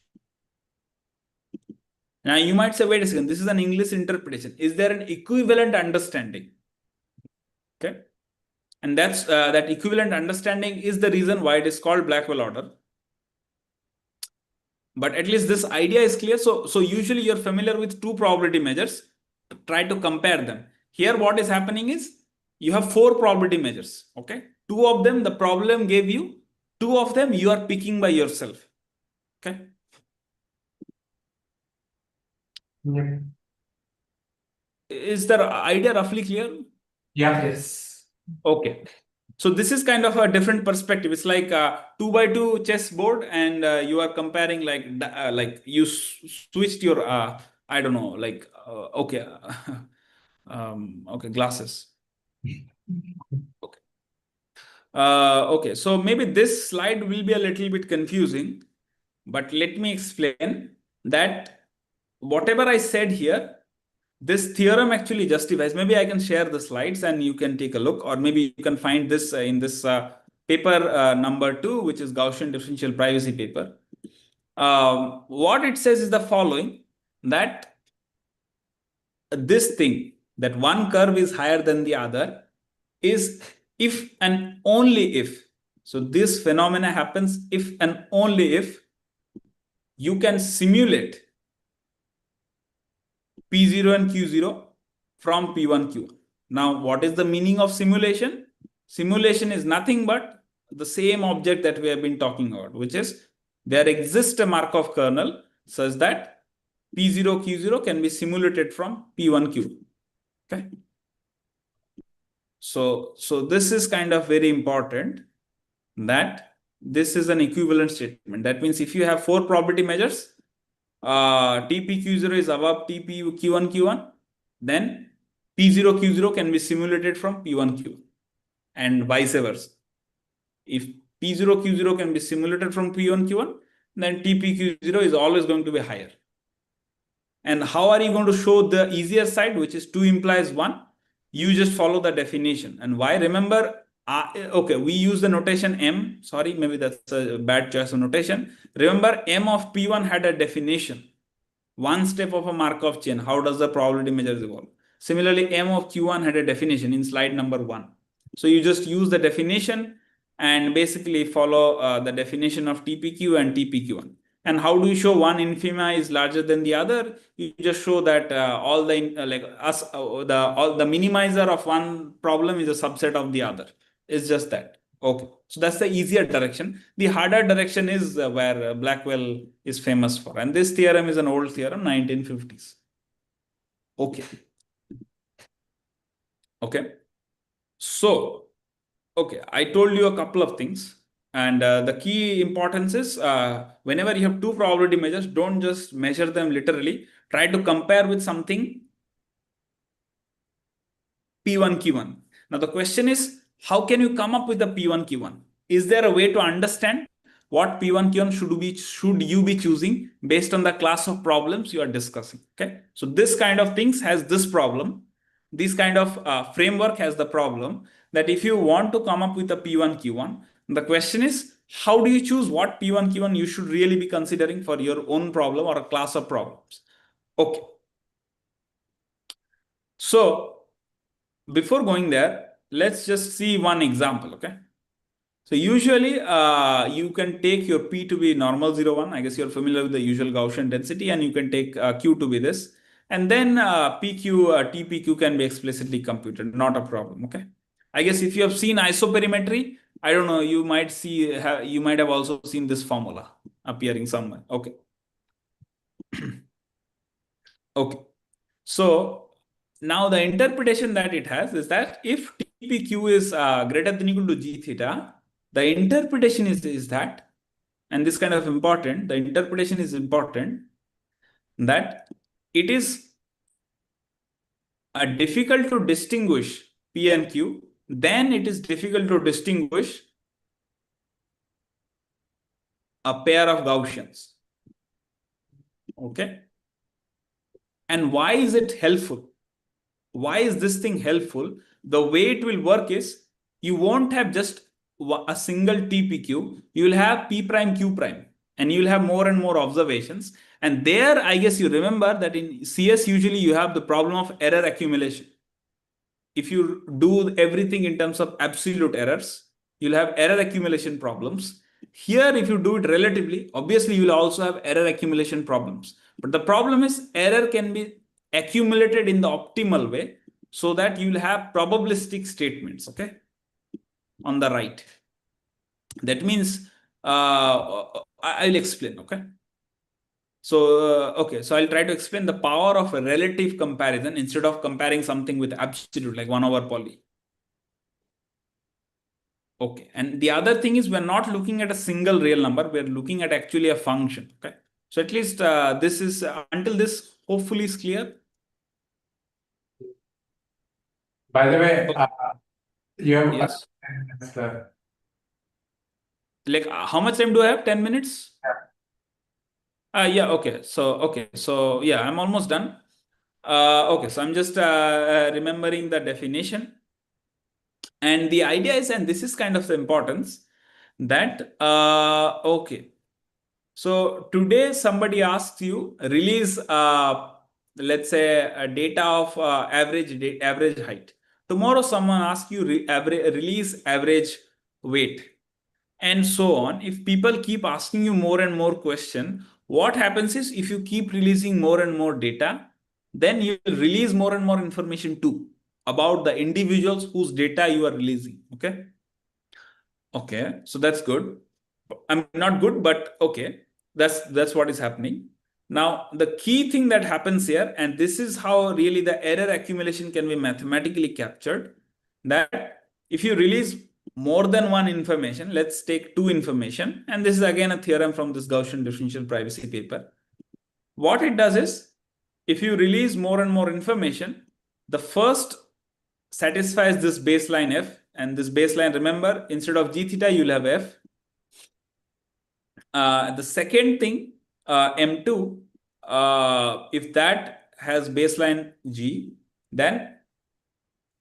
Now you might say, wait a second, this is an English interpretation. Is there an equivalent understanding? Okay. And that's that equivalent understanding is the reason why it is called Blackwell order. But at least this idea is clear. So usually you're familiar with two probability measures. Try to compare them. Here what is happening is you have four probability measures. Okay. Two of them the problem gave you. Two of them you are picking by yourself. Okay. Yeah. Is the idea roughly clear? Yeah. Yes. Okay. So this is kind of a different perspective. It's like a 2x2 chess board, and you are comparing like you switched your I don't know, like okay, okay, glasses. Okay. Okay. So maybe this slide will be a little bit confusing, but let me explain that whatever I said here, this theorem actually justifies. Maybe I can share the slides and you can take a look, or maybe you can find this in this paper number 2, which is Gaussian Differential Privacy paper. What it says is the following, that this thing, that one curve is higher than the other, is if and only if. So this phenomena happens if and only if you can simulate P0 and Q0 from P1, Q1. Now, what is the meaning of simulation? Simulation is nothing but the same object that we have been talking about, which is there exists a Markov kernel such that P0, Q0 can be simulated from P1, Q1. Okay. So this is kind of very important, that this is an equivalent statement. That means if you have four probability measures, TPQ0 is above TPQ1, Q1, then P0, Q0 can be simulated from P1, Q1, and vice versa. If P0, Q0 can be simulated from P1, Q1, then TPQ0 is always going to be higher. And how are you going to show the easier side, which is 2 implies 1? You just follow the definition. And why? Remember, okay, we use the notation M. Sorry, maybe that's a bad choice of notation. Remember, M of P1 had a definition. One step of a Markov chain. How does the probability measures evolve? Similarly, M of Q1 had a definition in slide number 1. So you just use the definition and basically follow the definition of TPQ and TPQ1. And how do you show one infima is larger than the other? You just show that all the the minimizer of one problem is a subset of the other. It's just that. Okay. So that's the easier direction. The harder direction is where Blackwell is famous for. And this theorem is an old theorem, 1950s. Okay. Okay. So, okay, I told you a couple of things. And the key importance is whenever you have two probability measures, don't just measure them literally. Try to compare with something P1, Q1. Now the question is, how can you come up with the P1, Q1? Is there a way to understand what P1, Q1 should you be choosing based on the class of problems you are discussing? Okay. So this kind of things has this problem. This kind of framework has the problem that if you want to come up with a P1, Q1, the question is, how do you choose what P1, Q1 you should really be considering for your own problem or a class of problems? Okay. So before going there, let's just see one example. Okay. So usually you can take your P to be normal 0, 1. I guess you're familiar with the usual Gaussian density, and you can take Q to be this. And then PQ, TPQ can be explicitly computed, not a problem. Okay. I guess if you have seen isoperimetry, I don't know, you might see, you might have also seen this formula appearing somewhere. Okay. Okay. So now the interpretation that it has is that if TPQ is greater than equal to G theta, the interpretation is that, and this kind of important, the interpretation is important, that it is difficult to distinguish P and Q, then it is difficult to distinguish a pair of Gaussians. Okay. And why is it helpful? Why is this thing helpful? The way it will work is you won't have just a single TPQ, you will have P prime Q prime, and you will have more and more observations. And there, I guess you remember that in CS, usually you have the problem of error accumulation. If you do everything in terms of absolute errors, you'll have error accumulation problems. Here, if you do it relatively, obviously you will also have error accumulation problems. But the problem is error can be accumulated in the optimal way so that you will have probabilistic statements, okay, on the right. That means, I'll explain, okay. So, okay, so I'll try to explain the power of a relative comparison instead of comparing something with absolute, like 1 over poly. Okay, and the other thing is we're not looking at a single real number, we're looking at actually a function, okay? So at least this is, until this hopefully is clear. By the way, you have Yes. 10 minutes left. Like how much time do I have? 10 minutes? Yeah, okay. So yeah, I'm almost done. Okay, so I'm just remembering the definition. And the idea is, and this is kind of the importance, that, okay. So today somebody asks you, release, let's say a data of average height. Tomorrow someone asks you release average weight, and so on. If people keep asking you more and more question, what happens is if you keep releasing more and more data, then you will release more and more information too about the individuals whose data you are releasing. Okay. Okay. So that's good. I'm not good, but okay. That's what is happening. Now, the key thing that happens here, and this is how really the error accumulation can be mathematically captured, that if you release more than one information, let's take two information, and this is again a theorem from this Gaussian Differential Privacy paper. What it does is, if you release more and more information, the first satisfies this baseline f, and this baseline, remember, instead of g theta, you'll have f. The second thing, M2, if that has baseline G, then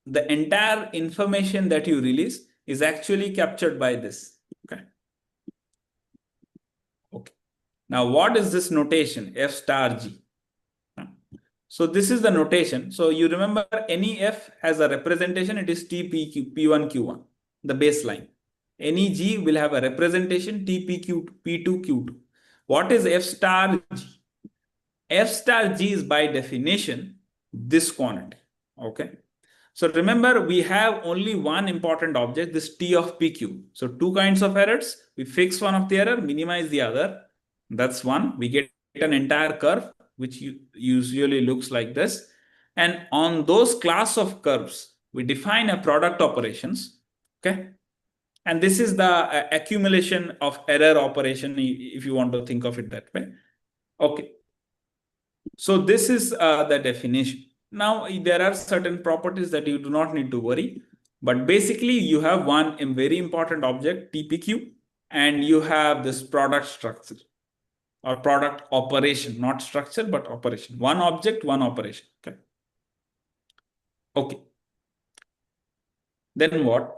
the entire information that you release is actually captured by this. Okay. Okay. Now, what is this notation? F star G. So this is the notation. So you remember any F has a representation, it is TP P1 Q1, the baseline. Any G will have a representation TP P2 Q2. What is F star G? F star G is by definition this quantity. Okay. So remember, we have only one important object, this T of PQ. So two kinds of errors. We fix one of the error, minimize the other. That's one. We get an entire curve, which usually looks like this. And on those class of curves, we define a product operations. Okay. And this is the accumulation of error operation, if you want to think of it that way. Okay. So this is the definition. Now, there are certain properties that you do not need to worry. But basically, you have one very important object, TPQ, and you have this product structure or product operation, not structure, but operation. One object, one operation. Okay. Okay. Then what?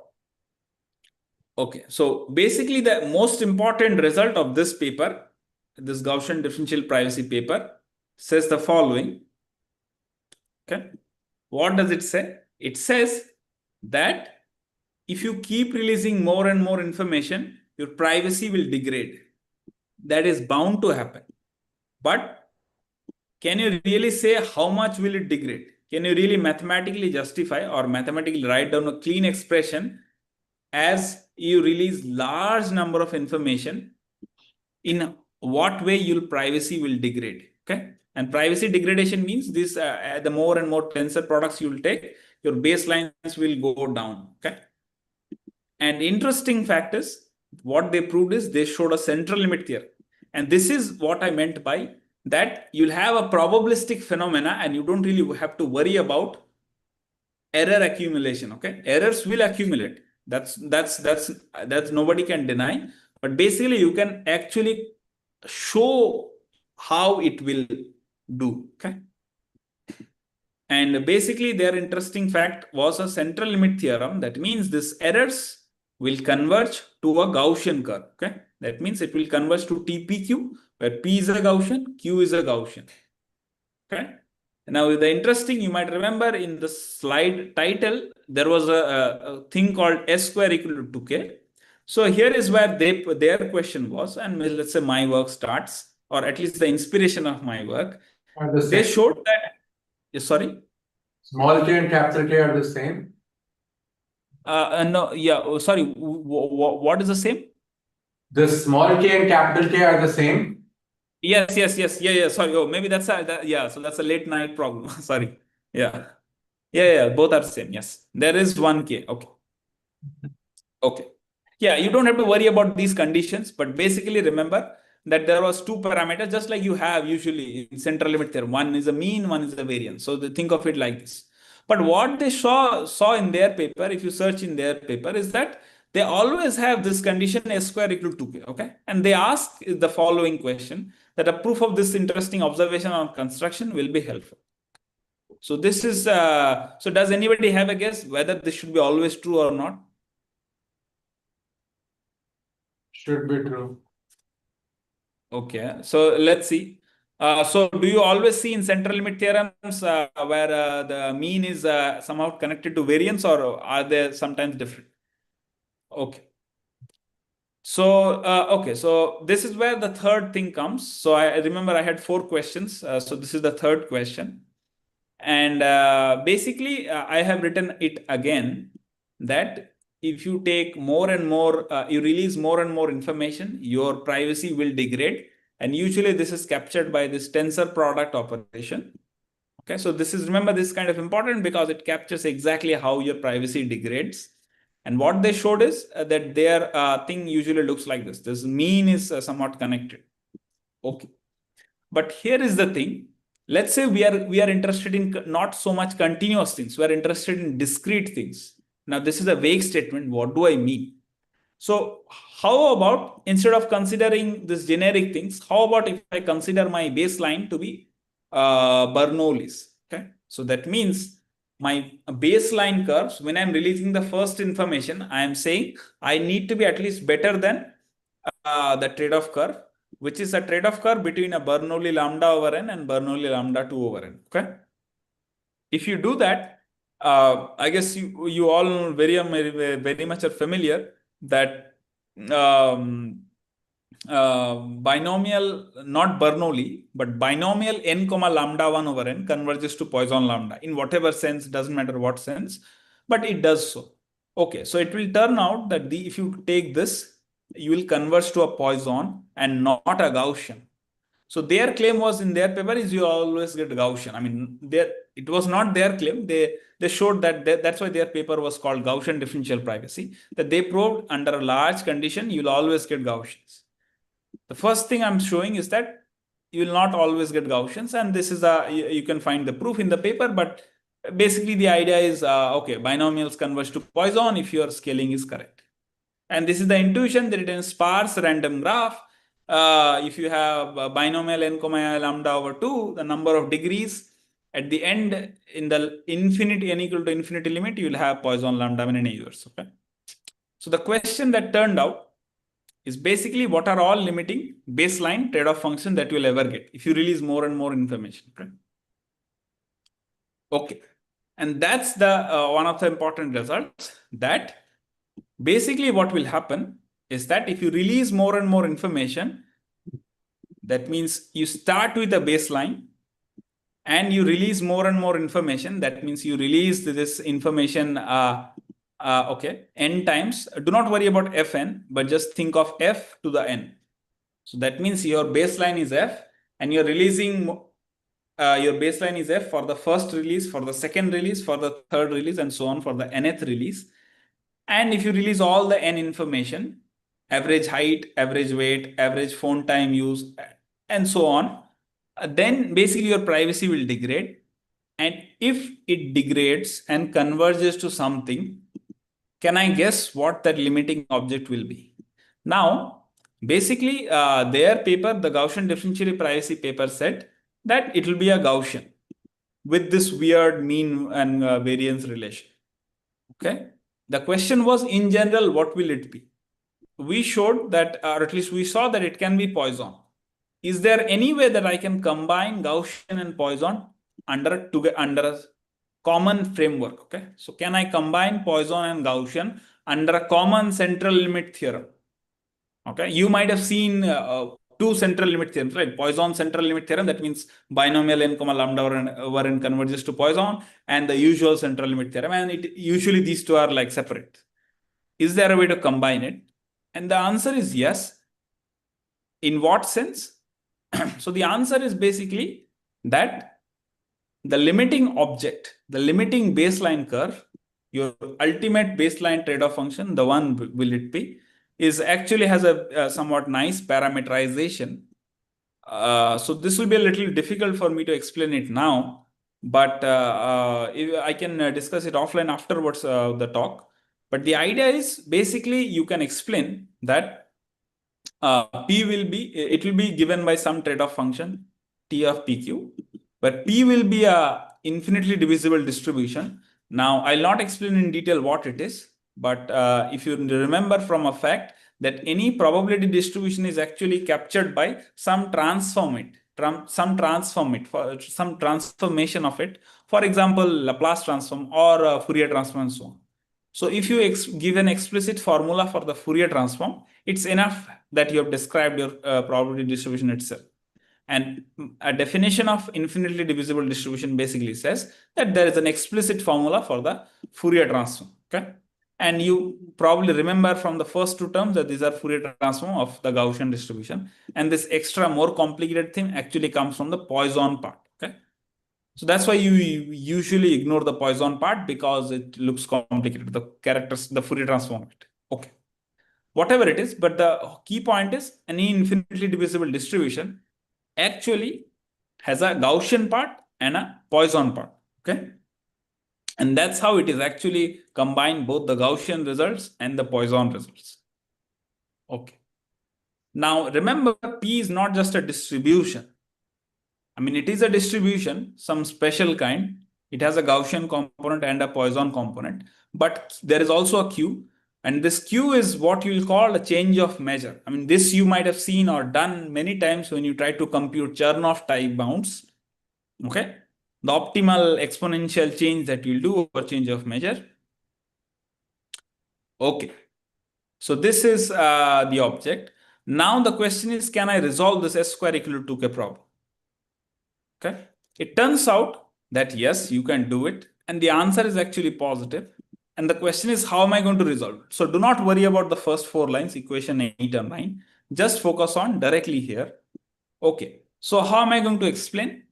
Okay. So basically, the most important result of this paper, this Gaussian Differential Privacy paper, says the following. Okay. What does it say? It says that if you keep releasing more and more information, your privacy will degrade. That is bound to happen. But can you really say how much will it degrade? Can you really mathematically justify or mathematically write down a clean expression as you release large number of information, in what way your privacy will degrade? Okay. And privacy degradation means this, the more and more tensor products you will take, your baselines will go down, okay? And interesting fact is, what they proved is they showed a central limit theorem. And this is what I meant by that you'll have a probabilistic phenomena and you don't really have to worry about error accumulation, okay? Errors will accumulate. That's nobody can deny. But basically, you can actually show how it will do, okay? And basically, their interesting fact was a central limit theorem. That means these errors will converge to a Gaussian curve, okay? That means it will converge to TPQ, where P is a Gaussian, Q is a Gaussian, okay? Now, the interesting, you might remember in the slide title, there was a thing called S square equal to 2K. So here is where their question was, and let's say my work starts, or at least the inspiration of my work. They showed that, sorry? Small k and capital K are the same? No, yeah, sorry, what is the same? The small k and capital K are the same? Yes, yeah, sorry. Oh, maybe that's yeah, so that's a late night problem. Sorry. Yeah, both are same. Yes, there is one K. Okay. Yeah, you don't have to worry about these conditions, but basically remember that there was two parameters, just like you have usually in central limit theorem. One is a mean, one is a variance. So they think of it like this. But what they saw in their paper, if you search in their paper, is that they always have this condition S square equal to 2K, okay? And they ask the following question, that a proof of this interesting observation on construction will be helpful. So this is, so does anybody have a guess whether this should be always true or not? Should be true. Okay, so let's see. So do you always see in central limit theorems where the mean is somehow connected to variance, or are they sometimes different? Okay. So, okay, so this is where the third thing comes. So I remember I had 4 questions. So this is the third question. And basically, I have written it again that if you take more and more, you release more and more information, your privacy will degrade. And usually this is captured by this tensor product operation. Okay, so this is, remember, this is kind of important because it captures exactly how your privacy degrades. And what they showed is that their thing usually looks like this. This mean is somewhat connected. Okay. But here is the thing. Let's say we are interested in not so much continuous things. We are interested in discrete things. Now, this is a vague statement. What do I mean? So how about, instead of considering this generic things, how about if I consider my baseline to be Bernoulli's? Okay. So that means my baseline curves, when I'm releasing the first information, I am saying I need to be at least better than the trade-off curve, which is a trade-off curve between a Bernoulli lambda over n and Bernoulli lambda 2 over n. Okay. If you do that, I guess you all very much are familiar that binomial, not Bernoulli, but binomial n comma lambda 1 over n converges to Poisson lambda in whatever sense, doesn't matter what sense, but it does so. Okay, so it will turn out that if you take this, you will converge to a Poisson and not a Gaussian. So their claim was in their paper is you always get Gaussian. I mean, it was not their claim. They showed that that's why their paper was called Gaussian Differential Privacy, that they proved under a large condition, you'll always get Gaussians. The first thing I'm showing is that you will not always get Gaussians. And this is you can find the proof in the paper, but basically the idea is, okay, binomials converge to Poisson if your scaling is correct. And this is the intuition that it is sparse random graph. If you have binomial n comma lambda over 2, the number of degrees at the end in the infinity n equal to infinity limit, you will have Poisson lambda in any universe. Okay. So the question that turned out is basically what are all limiting baseline trade-off function that you will ever get if you release more and more information. Okay. And that's the one of the important results, that basically what will happen is that if you release more and more information, that means you start with a baseline and you release more and more information. That means you release this information, okay, n times. Do not worry about fn, but just think of f to the n. So that means your baseline is f and you're releasing your baseline is f for the first release, for the second release, for the third release, and so on for the nth release. And if you release all the n information, average height, average weight, average phone time used, and so on, then basically your privacy will degrade. And if it degrades and converges to something, can I guess what that limiting object will be? Now, basically, their paper, the Gaussian Differential Privacy paper, said that it will be a Gaussian with this weird mean and variance relation. Okay. The question was, in general, what will it be? We showed that, or at least we saw that it can be Poisson. Is there any way that I can combine Gaussian and Poisson under a common framework? Okay. So can I combine Poisson and Gaussian under a common central limit theorem? Okay. You might have seen two central limit theorems, right? Poisson central limit theorem, that means binomial n comma lambda over n converges to Poisson, and the usual central limit theorem. And usually these two are like separate. Is there a way to combine it? And the answer is yes. In what sense? So the answer is basically that the limiting object, the limiting baseline curve, your ultimate baseline trade-off function, the one will it be, is actually has a somewhat nice parameterization. So this will be a little difficult for me to explain it now, but I can discuss it offline afterwards, the talk. But the idea is basically you can explain that P will be, it will be given by some trade-off function, T of PQ, but P will be a infinitely divisible distribution. Now, I'll not explain in detail what it is, but if you remember from a fact that any probability distribution is actually captured by some transformation of it. For example, Laplace transform or Fourier transform and so on. So if you give an explicit formula for the Fourier transform, it's enough that you have described your probability distribution itself. And a definition of infinitely divisible distribution basically says that there is an explicit formula for the Fourier transform. Okay. And you probably remember from the first two terms that these are Fourier transform of the Gaussian distribution. And this extra more complicated thing actually comes from the Poisson part. Okay. So that's why you usually ignore the Poisson part, because it looks complicated, the characters, the Fourier transform of it. Okay. Whatever it is, but the key point is any infinitely divisible distribution actually has a Gaussian part and a Poisson part. Okay. And that's how it is actually combine both the Gaussian results and the Poisson results. Okay. Now remember, P is not just a distribution. I mean, it is a distribution, some special kind. It has a Gaussian component and a Poisson component, but there is also a Q. And this Q is what you will call a change of measure. I mean, this you might have seen or done many times when you try to compute Chernoff type bounds. Okay. The optimal exponential change that you'll do over change of measure. Okay. So this is the object. Now the question is, can I resolve this S square equal to 2k problem? Okay. It turns out that yes, you can do it. And the answer is actually positive. And the question is, how am I going to resolve it? So do not worry about the first four lines, equation 8 or 9. Just focus on directly here. Okay. So how am I going to explain?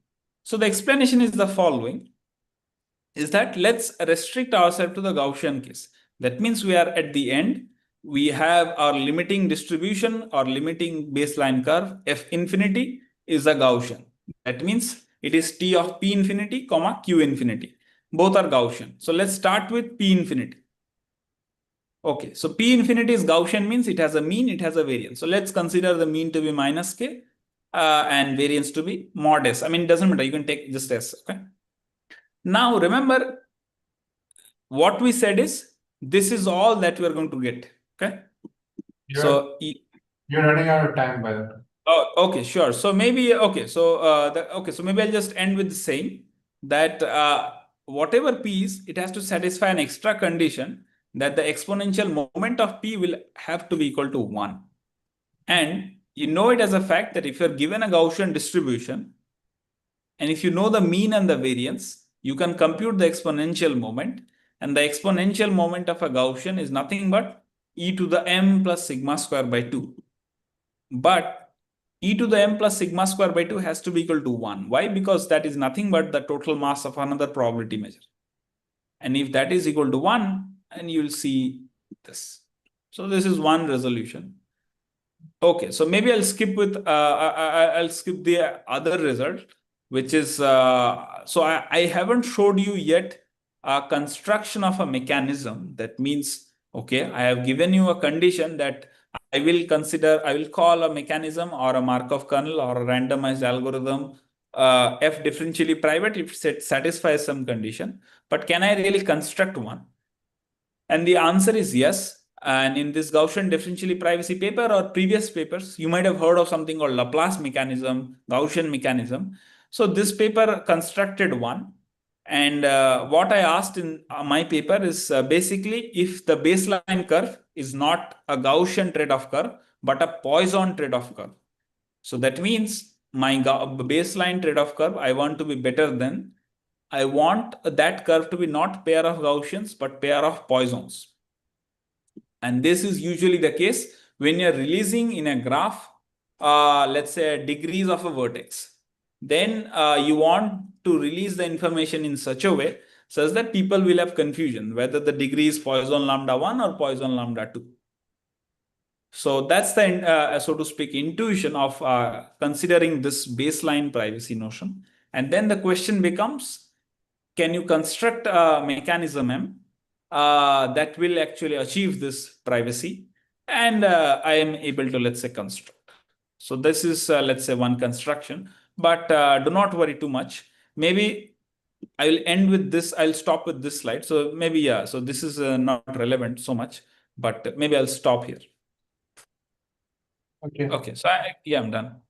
So the explanation is the following, is that let's restrict ourselves to the Gaussian case. That means we are at the end. We have our limiting distribution or limiting baseline curve. F infinity is a Gaussian. That means it is T of P infinity, comma Q infinity. Both are Gaussian. So let's start with P infinity. Okay, so P infinity is Gaussian, means it has a mean, it has a variance. So let's consider the mean to be minus k and variance to be mod s. I mean, it doesn't matter. You can take just s. Okay. Now remember, what we said is this is all that we are going to get. Okay. You're running out of time, by the way. Oh, okay, sure. So maybe okay. So so maybe I'll just end with saying that whatever P is, it has to satisfy an extra condition that the exponential moment of P will have to be equal to 1. And you know it as a fact that if you're given a Gaussian distribution, and if you know the mean and the variance, you can compute the exponential moment. And the exponential moment of a Gaussian is nothing but e to the m plus sigma square by 2. But e to the m plus sigma square by 2 has to be equal to 1. Why? Because that is nothing but the total mass of another probability measure. And if that is equal to 1, and you will see this. So this is one resolution. Okay, so maybe I'll skip with I'll skip the other result, which is so I haven't showed you yet a construction of a mechanism. That means, okay, I have given you a condition that I will call a mechanism or a Markov kernel or a randomized algorithm f differentially private if it satisfies some condition. But can I really construct one? And the answer is yes. And in this Gaussian differentially privacy paper or previous papers, you might have heard of something called Laplace mechanism, Gaussian mechanism. So this paper constructed one. And what I asked in my paper is basically if the baseline curve is not a Gaussian trade-off curve, but a Poisson trade-off curve. So that means my baseline trade-off curve, I want to be better than, I want that curve to be not pair of Gaussians, but pair of Poissons. And this is usually the case when you're releasing in a graph, let's say degrees of a vertex. Then you want to release the information in such a way such that people will have confusion whether the degree is Poisson lambda 1 or Poisson lambda 2. So that's the, so to speak, intuition of considering this baseline privacy notion. And then the question becomes, can you construct a mechanism M that will actually achieve this privacy? And I am able to, let's say, construct. So this is, let's say, one construction, but do not worry too much. Maybe I will end with this. I'll stop with this slide. So maybe, yeah, so this is not relevant so much, but maybe I'll stop here. Okay. Okay, so yeah, I'm done.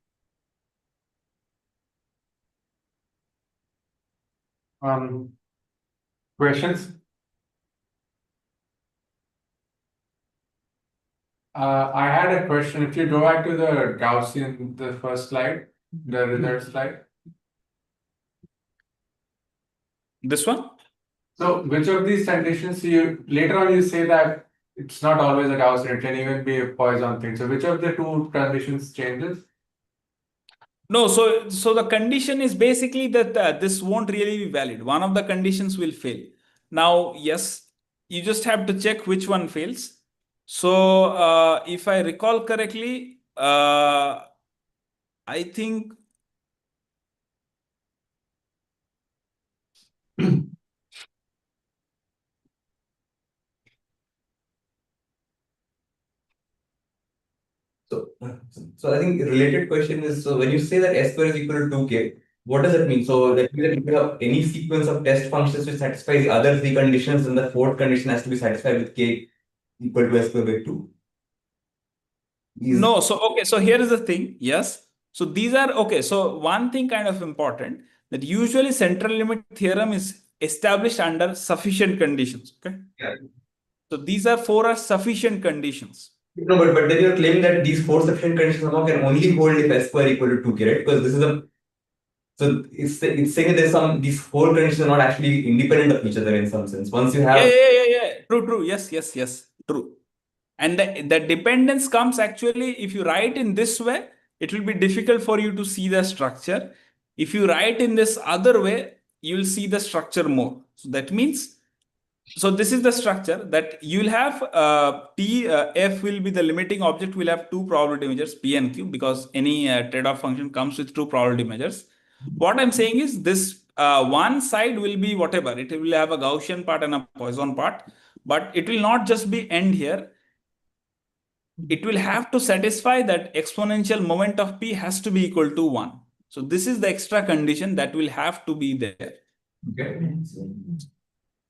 Questions? I had a question. If you go back to the Gaussian, the first slide, the result slide. This one? So which of these conditions you later on you say that it's not always a Gaussian, it can even be a Poisson thing. So which of the two conditions changes? No, so the condition is basically that this won't really be valid. One of the conditions will fail. Now, yes, you just have to check which one fails. So if I recall correctly, I think So I think a related question is, so when you say that S square is equal to 2k, what does that mean? So that means that if you have any sequence of test functions which satisfy the other three conditions, then the fourth condition has to be satisfied with k equal to S square by 2. no. So, okay. So here is the thing. Yes. So these are, okay. So one thing kind of important that usually central limit theorem is established under sufficient conditions. Okay. Yeah. So these are sufficient conditions. No, but then you're claiming that these four sufficient conditions somehow can only hold if S square equal to 2k, right? Because this is a, so it's saying that there's these four conditions are not actually independent of each other in some sense. Once you have Yeah. True. Yes. True. And the dependence comes actually, if you write in this way, it will be difficult for you to see the structure. If you write in this other way, you will see the structure more. So that means, so this is the structure that you will have f will be the limiting object, will have two probability measures, P and Q, because any trade-off function comes with two probability measures. What I'm saying is this one side will be whatever, it will have a Gaussian part and a Poisson part, but it will not just be end here. It will have to satisfy that exponential moment of P has to be equal to 1. So this is the extra condition that will have to be there. okay.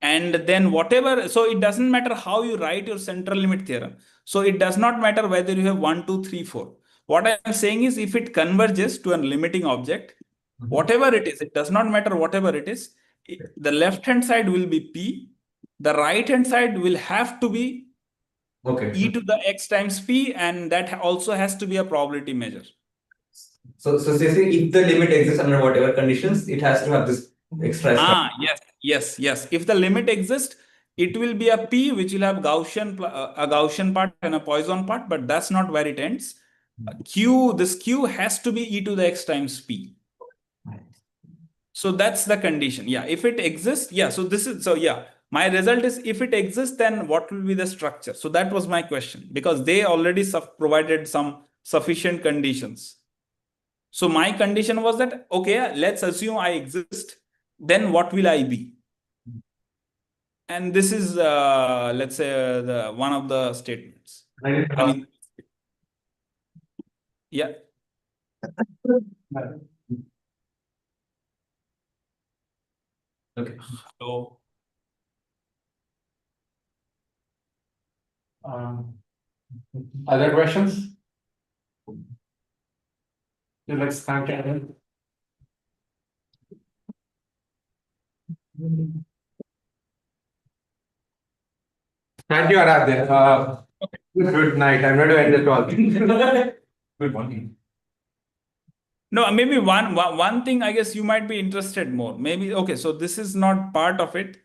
And then whatever, so it doesn't matter how you write your central limit theorem. So it does not matter whether you have 1, 2, 3, 4. What I'm saying is if it converges to a limiting object, whatever it is, it does not matter whatever it is, the left-hand side will be P, the right-hand side will have to be Okay. e to the x times P, and that also has to be a probability measure. So say if the limit exists under whatever conditions, it has to have this extra. Yes. If the limit exists, it will be a P which will have a Gaussian part and a Poisson part, but that's not where it ends. this q has to be e to the x times p. So that's the condition. Yeah, if it exists, yeah. So this is, so yeah, my result is if it exists, then what will be the structure? So that was my question, because they already provided some sufficient conditions. So my condition was that, okay, let's assume I exist, then what will I be? And this is, let's say, the one of the statements. I mean, yeah. Okay. So, Other questions? Yeah, let's thank you. Thank you, Aaradhya. Good night. I'm going to end the call. Good morning. no, maybe one thing I guess you might be interested more. Maybe, okay, so this is not part of it.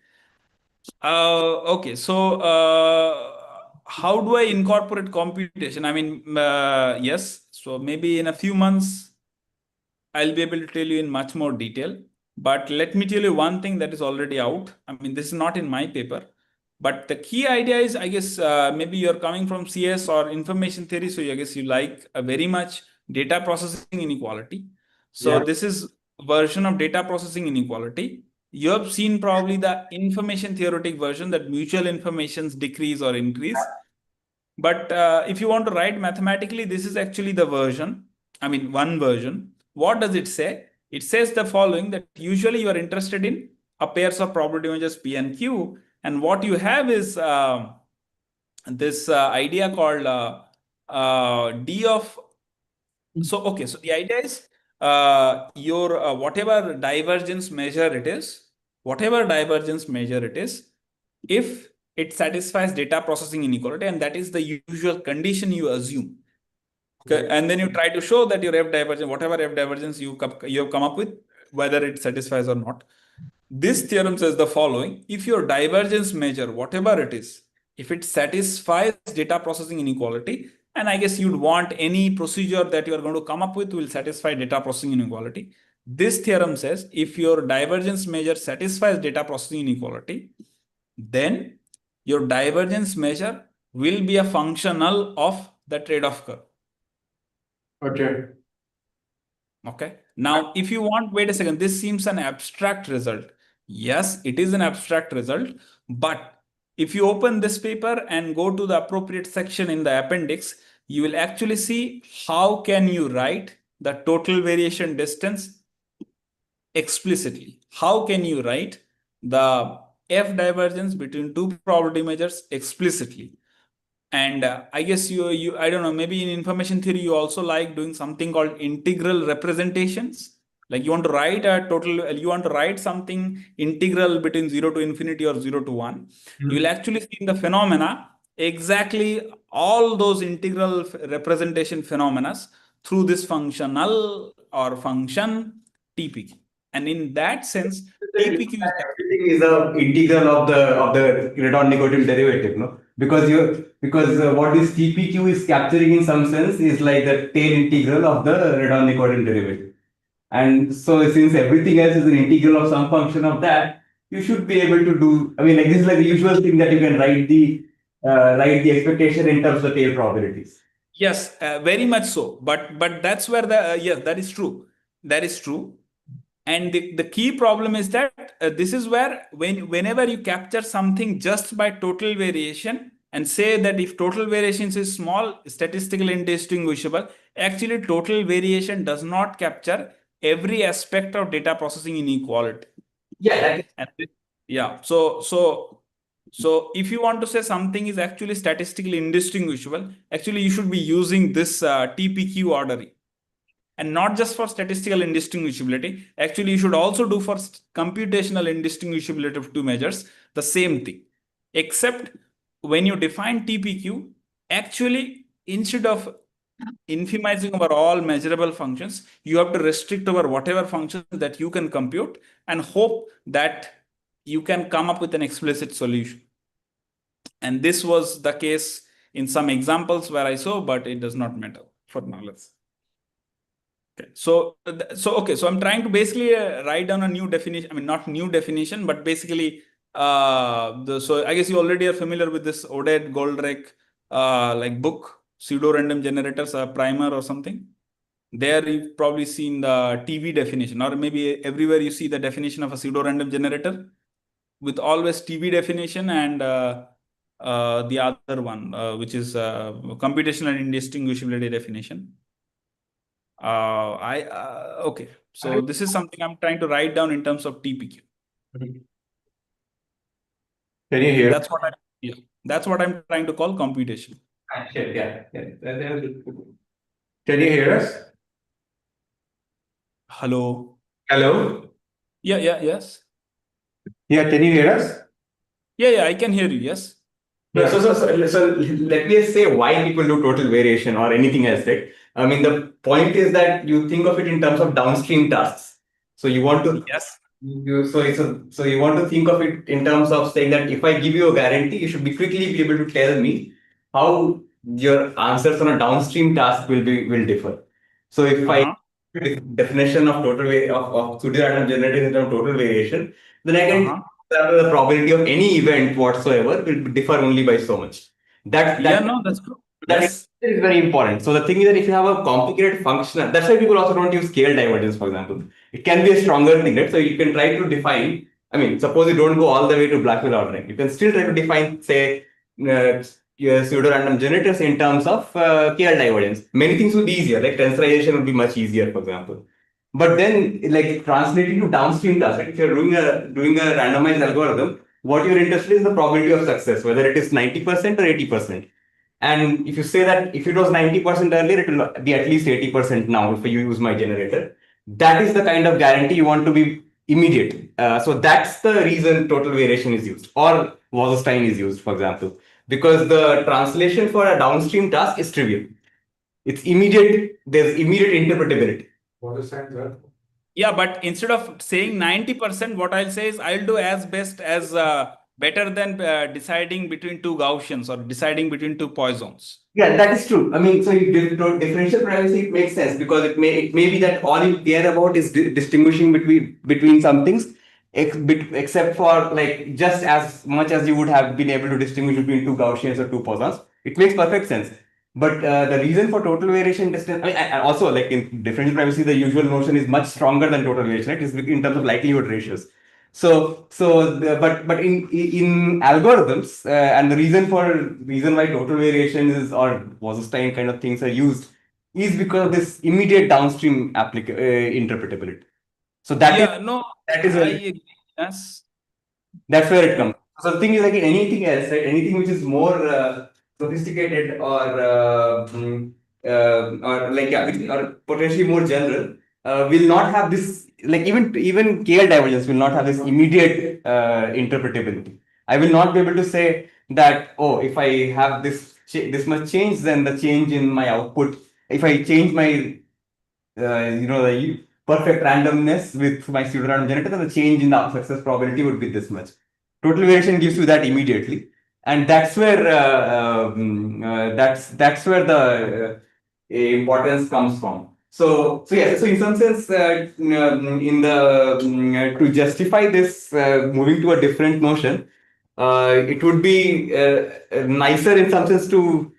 Okay, so how do I incorporate computation? I mean, yes, so maybe in a few months, I'll be able to tell you in much more detail. But let me tell you one thing that is already out. I mean, this is not in my paper. But the key idea is, I guess, maybe you're coming from CS or information theory. So I guess you like very much data processing inequality. So Yeah. this is version of data processing inequality. You have seen probably the information theoretic version, that mutual informations decrease or increase. But if you want to write mathematically, this is actually the version. I mean, one version. What does it say? It says the following, that usually you are interested in a pairs of probability images P and Q. And what you have is this idea called D of. So, okay, so the idea is your whatever divergence measure it is, if it satisfies data processing inequality, and that is the usual condition you assume. Okay, and then you try to show that your F divergence, whatever F divergence you have come up with, whether it satisfies or not. This theorem says the following: if your divergence measure, whatever it is, if it satisfies data processing inequality, and I guess you'd want any procedure that you are going to come up with will satisfy data processing inequality. This theorem says if your divergence measure satisfies data processing inequality, then your divergence measure will be a functional of the trade-off curve. Okay. Okay. Now, if you want, wait a second, this seems an abstract result. Yes, it is an abstract result. But if you open this paper and go to the appropriate section in the appendix, you will actually see how can you write the total variation distance explicitly. How can you write the F divergence between two probability measures explicitly? And I guess I don't know, maybe in information theory, you also like doing something called integral representations. Like you want to write something integral between 0 to infinity or 0 to 1. You will actually see in the phenomena exactly all those integral representation phenomena through this functional or function TPQ. And in that sense, TPQ is Everything is a integral of the return derivative, no? Because what this TPQ is capturing in some sense is like the tail integral of the return derivative. And so since everything else is an integral of some function of that, you should be able to do. I mean, like this is like the usual thing that you can write the expectation in terms of tail probabilities. Yes, very much so. But that's where the yes, that is true. That is true. And the key problem is that this is where whenever you capture something just by total variation and say that if total variations is small, statistically indistinguishable, actually total variation does not capture every aspect of data processing inequality. Yeah, And yeah, so if you want to say something is actually statistically indistinguishable, actually you should be using this TPQ ordering. And not just for statistical indistinguishability. Actually, you should also do for computational indistinguishability of two measures the same thing. Except when you define TPQ, actually, instead of infimizing over all measurable functions, you have to restrict over whatever functions that you can compute and hope that you can come up with an explicit solution. And this was the case in some examples where I saw, but it does not matter. for now. Let's. Okay. So so I'm trying to basically write down a new definition. I mean, not new definition, but basically, so I guess you already are familiar with this Oded Goldreich like book, pseudo random generators, a primer or something. There you've probably seen the TV definition, or maybe everywhere you see the definition of a pseudo random generator with always TV definition and the other one, which is computational and indistinguishability definition. Okay. So this is something I'm trying to write down in terms of TPQ. Can you hear? That's what I'm trying to call computation. Yeah. Can you hear us? Hello. Hello? Yes. Yeah, can you hear us? Yeah, I can hear you. Yes. No, so let me just say why people do total variation or anything else, right? I mean, the point is that you think of it in terms of downstream tasks. So you want to so you want to think of it in terms of saying that if I give you a guarantee, you should quickly be able to tell me how your answers on a downstream task will differ. So if I definition of of pseudo-random generators in terms of total variation, then I can the probability of any event whatsoever will differ only by so much. That's true. That is very important. So the thing is that if you have a complicated functional, that's why people also don't use scale divergence, for example. It can be a stronger thing, right? So you can try to define, I mean, suppose you don't go all the way to Blackwell ordering. You can still try to define, say, your pseudo-random generators in terms of KL divergence. Many things would be easier, like tensorization would be much easier, for example. But then, like translating to downstream tasks, right? If you're doing a randomized algorithm, what you're interested in is the probability of success, whether it is 90% or 80%. And if you say that if it was 90% earlier, it will be at least 80% now if you use my generator. That is the kind of guarantee you want to be immediate. So that's the reason total variation is used, or Wasserstein is used, for example, because the translation for a downstream task is trivial. It's immediate. There's immediate interpretability. Yeah, but instead of saying 90%, what I'll say is I'll do as best as better than deciding between two Gaussians or deciding between two Poissons. Yeah, that is true. I mean, so differential privacy, it makes sense because it may be that all you care about is distinguishing between some things, except for like just as much as you would have been able to distinguish between two Gaussians or two Poissons. It makes perfect sense. But the reason for total variation distance, I mean, and also like in differential privacy, the usual notion is much stronger than total variation, right? It's in terms of likelihood ratios. But in algorithms, and the reason why total variation is or Wasserstein kind of things are used is because of this immediate downstream interpretability. So that yes. That's where it comes. So the thing is like in anything else, right? Anything which is more sophisticated or potentially more general will not have this, like even KL divergence will not have this immediate interpretability. I will not be able to say that, oh, if I have this much change, then the change in my output, if I change my the perfect randomness with my pseudo-random generator, then the change in the success probability would be this much. Total variation gives you that immediately, and that's where the importance comes from. So in some sense, to justify this moving to a different notion, it would be nicer in some sense to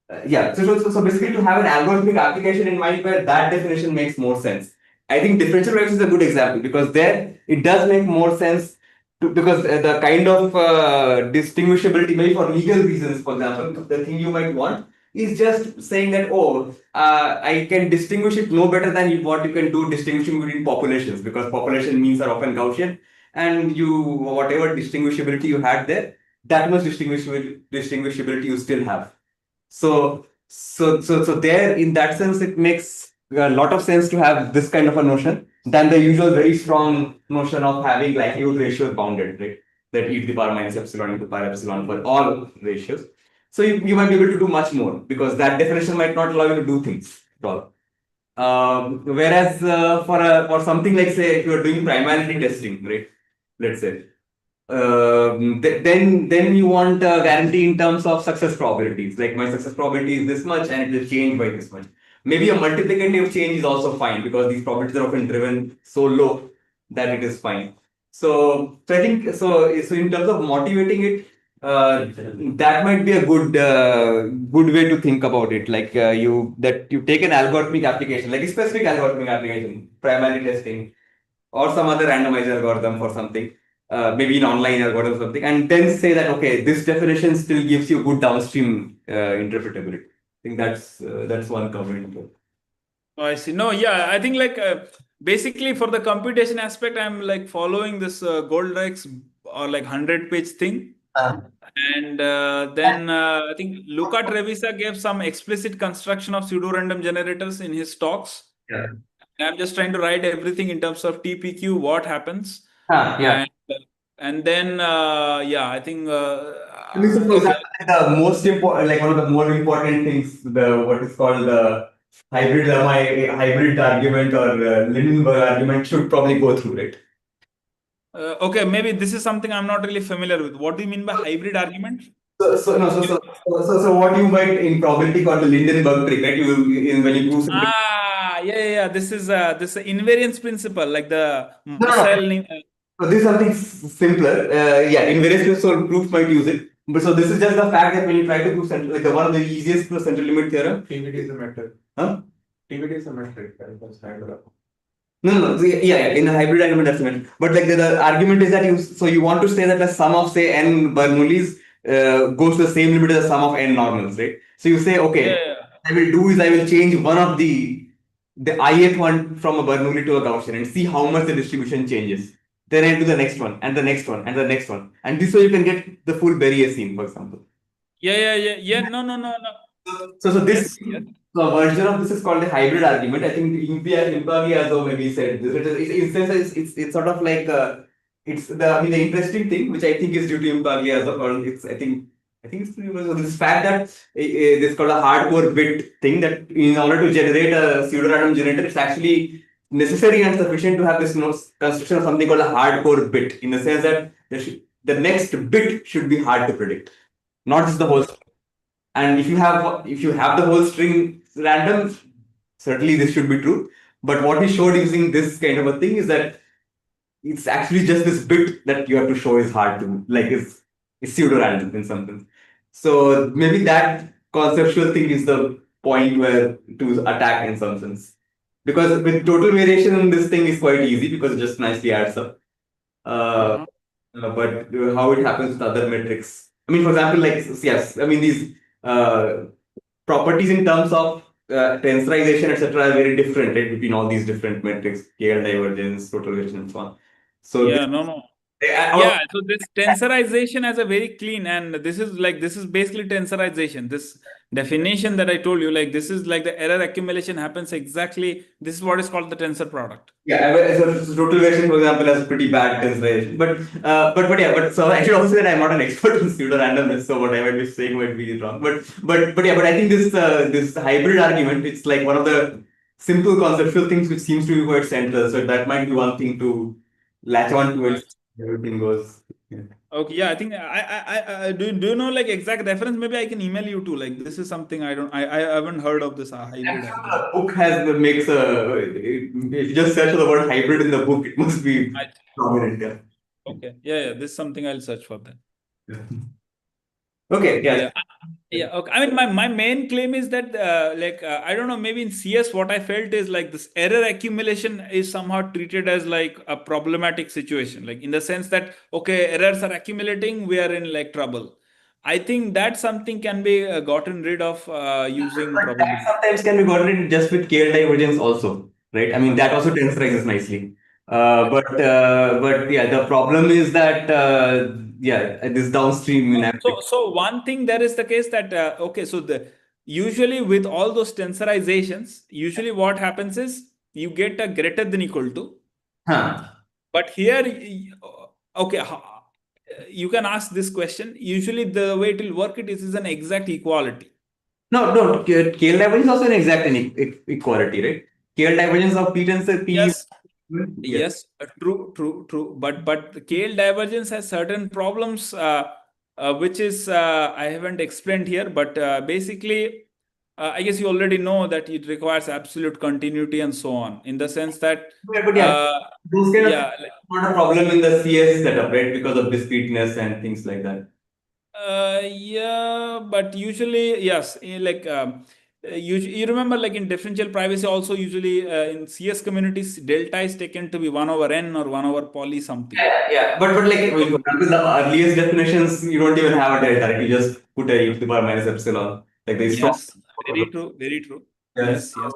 so basically to have an algorithmic application in mind where that definition makes more sense. I think differential privacy is a good example because there it does make more sense because the kind of distinguishability, maybe for legal reasons, for example, the thing you might want is just saying that, I can distinguish it no better than what you can do distinguishing between populations, because population means are often Gaussian, and whatever distinguishability you had there, that much distinguishability you still have. So there, in that sense, it makes a lot of sense to have this kind of a notion than the usual very strong notion of having likelihood ratios bounded, right? That e to the power minus epsilon into power epsilon for all ratios. So you might be able to do much more because that definition might not allow you to do things at all. Whereas for something like, say, if you are doing primality testing, right? Let's say. Then you want a guarantee in terms of success probabilities. Like my success probability is this much and it will change by this much. Maybe a multiplicative change is also fine because these properties are often driven so low that it is fine. So I think so in terms of motivating it, that might be a good way to think about it. Like you take an algorithmic application, like a specific algorithmic application, primary testing, or some other randomized algorithm for something, maybe an online algorithm or something, and then say that okay, this definition still gives you good downstream interpretability. I think that's one comment. Oh, I see. No, yeah, I think like basically for the computation aspect, I'm like following this Goldrex or like 100-page thing. And then I think Luca Trevisa gave some explicit construction of pseudo-random generators in his talks. Yeah. And I'm just trying to write everything in terms of TPQ, what happens. Yeah. And then, yeah, I think, I mean, so for okay. example, the most important, like one of the more important things, what is called the hybrid argument or Lindenberg argument should probably go through it. Okay, maybe this is something I'm not really familiar with. What do you mean by hybrid argument? So what you might in probability call the Lindenberg trick, right? When you prove something. Yeah. This is invariance principle, like the No. Mossel. So this is something simpler. Yeah, in various cases, so proof might use it. But so this is just the fact that when you try to prove central, like the one of the easiest central limit theorem. TVD is a metric. Huh? TVD is a metric. No. So, yeah. In a hybrid argument, that's meant. But like the argument is that you want to say that the sum of say n Bernoullis goes to the same limit as the sum of n normals, right? So you say, okay, Yeah. I will change one of the ith one from a Bernoulli to a Gaussian and see how much the distribution changes. Then I do the next one and the next one and the next one, and this way you can get the full Bernoulli, for example. Yeah. No. So this Yes. so a version of this is called a hybrid argument. I think Impaghi maybe said this. It's sort of like it's the interesting thing which I think is due to Impaghi or it's I think it's this fact that this is called a hardcore bit thing that in order to generate a pseudo-random generator, it's actually necessary and sufficient to have this construction of something called a hardcore bit in the sense that the next bit should be hard to predict, not just the whole. And if you have the whole string random, certainly this should be true. But what we showed using this kind of a thing is that it's actually just this bit that you have to show is hard to is pseudo random in some sense. So maybe that conceptual thing is the point where to attack in some sense. Because with total variation, this thing is quite easy because it just nicely adds up. But how it happens with other metrics. I mean, for example, yes, I mean these properties in terms of tensorization, etc., are very different, right, between all these different metrics, KL divergence, total variation, and so on. So Yeah, no. Yeah, so this tensorization has a very clean, and this is basically tensorization. This definition that I told you, like this is like the error accumulation happens exactly. This is what is called the tensor product. Yeah, so total variation, for example, has pretty bad tensorization. But so I should also say that I'm not an expert in pseudo randomness, so what I might be saying might be wrong. But I think this hybrid argument, it's like one of the simple conceptual things which seems to be quite central. So that might be one thing to latch on to it. Everything goes. Yeah. Okay, yeah, I think I do you know like exact reference? Maybe I can email you too. Like this is something I haven't heard of this hybrid. The book makes if you just search for the word hybrid in the book, it must be prominent. Yeah. Okay, yeah, this is something I'll search for then. Okay, yeah. Yeah, okay. I mean, my main claim is that, I don't know, maybe in CS, what I felt is like this error accumulation is somehow treated as like a problematic situation, like in the sense that, okay, errors are accumulating, we are in like trouble. I think that something can be gotten rid of using probability. That sometimes can be gotten rid just with KL divergence also, right? I mean, that also tensorizes nicely. But yeah, the problem is that this downstream. So one thing there is the case that okay, so usually with all those tensorizations, usually what happens is you get a greater than equal to. But here, okay, you can ask this question. Usually the way it will work it is an exact equality. No, KL divergence is also an exact equality, right? KL divergence of P tensor P. Yes, true. But the KL divergence has certain problems, which is I haven't explained here. But basically, I guess you already know that it requires absolute continuity and so on, in the sense that, But yeah, those kind of yeah, not a problem in the CS setup, right? Because of discreteness and things like that. yeah, but usually, yes, you remember, like in differential privacy, also usually in CS communities, delta is taken to be 1 over n or 1 over poly something. Yeah. But like I mean, with the earliest definitions, you don't even have a delta, right? You just put a e to the power minus epsilon. Like the strong. Yes, very true, very true. Yes. Yes,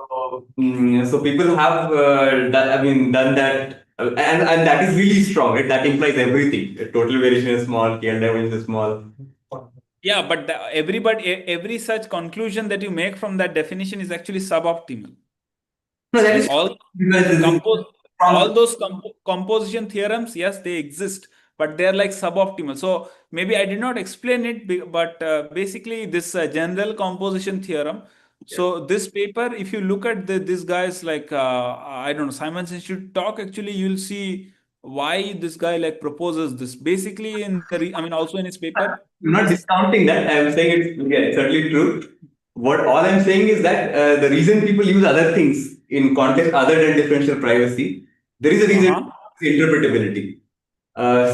yes. So people have done that, and that is really strong, right? That implies everything. Total variation is small, KL dimension is small. Yeah, but every such conclusion that you make from that definition is actually suboptimal. No, that Like is all because this is all from those composition theorems, yes, they exist, but they're like suboptimal. So maybe I did not explain it, but basically this general composition theorem. So this paper, if you look at this guy's like I don't know, Simon's Institute talk, actually you'll see why this guy like proposes this. Basically, I mean, also in his paper. I'm not discounting that. I'm saying it's certainly true. What all I'm saying is that the reason people use other things in context other than differential privacy, there is a reason interpretability. Right,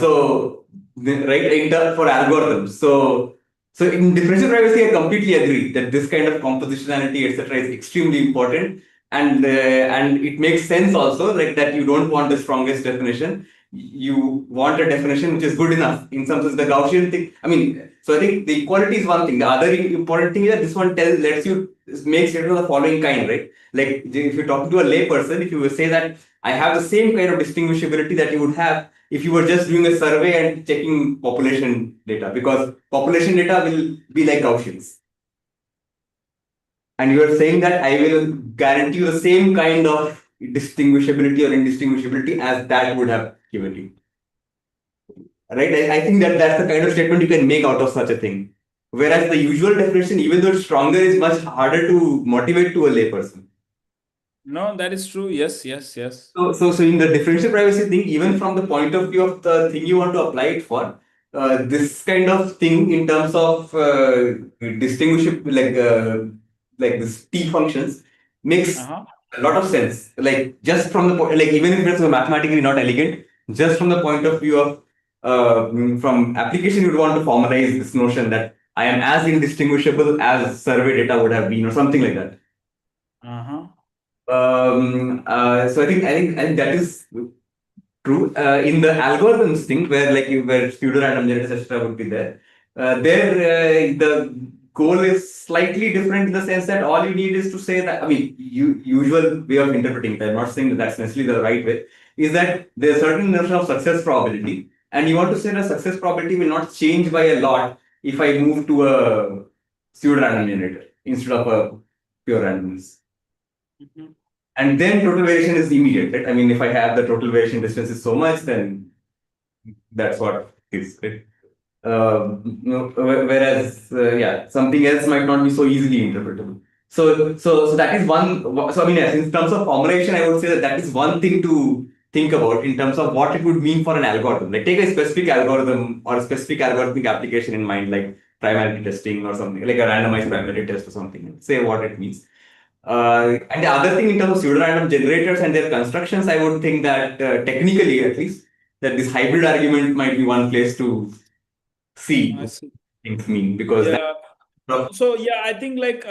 for algorithms. So in differential privacy, I completely agree that this kind of compositionality, etc., is extremely important, and it makes sense also, like that you don't want the strongest definition. You want a definition which is good enough. In some sense, the Gaussian thing. I mean, so I think the equality is one thing. The other important thing is that this one lets you make statement of the following kind, right? Like if you're talking to a lay person, if you say that I have the same kind of distinguishability that you would have if you were just doing a survey and checking population data, because population data will be like Gaussians. And you are saying that I will guarantee you the same kind of distinguishability or indistinguishability as that would have given you. Right? I think that that's the kind of statement you can make out of such a thing. Whereas the usual definition, even though it's stronger, is much harder to motivate to a layperson. No, that is true. Yes, yes, yes. So in the differential privacy thing, even from the point of view of the thing you want to apply it for, this kind of thing in terms of distinguishable, like this T functions makes a lot of sense. Like just from the point, like even if it's mathematically not elegant, just from the point of view of from application, you'd want to formalize this notion that I am as indistinguishable as survey data would have been, or something like that. So I think that is true. In the algorithms thing, where pseudo random generators etc. would be there, the goal is slightly different in the sense that all you need is to say that, I mean, usual way of interpreting it, I'm not saying that that's necessarily the right way, is that there's a certain notion of success probability, and you want to say that success probability will not change by a lot if I move to a pseudo random generator instead of a pure randomness. And then total variation is immediate, right? I mean, if I have the total variation distance is so much, then that's what it is, right? Whereas, something else might not be so easily interpretable. So that is one. So I mean, yes, in terms of formulation, I would say that is one thing to think about in terms of what it would mean for an algorithm. Like take a specific algorithm or a specific algorithmic application in mind, like primality testing or something, like a randomized primality test or something. Say what it means. And the other thing in terms of pseudo-random generators and their constructions, I would think that technically at least, that this hybrid argument might be one place to see what things mean, because so yeah, I think like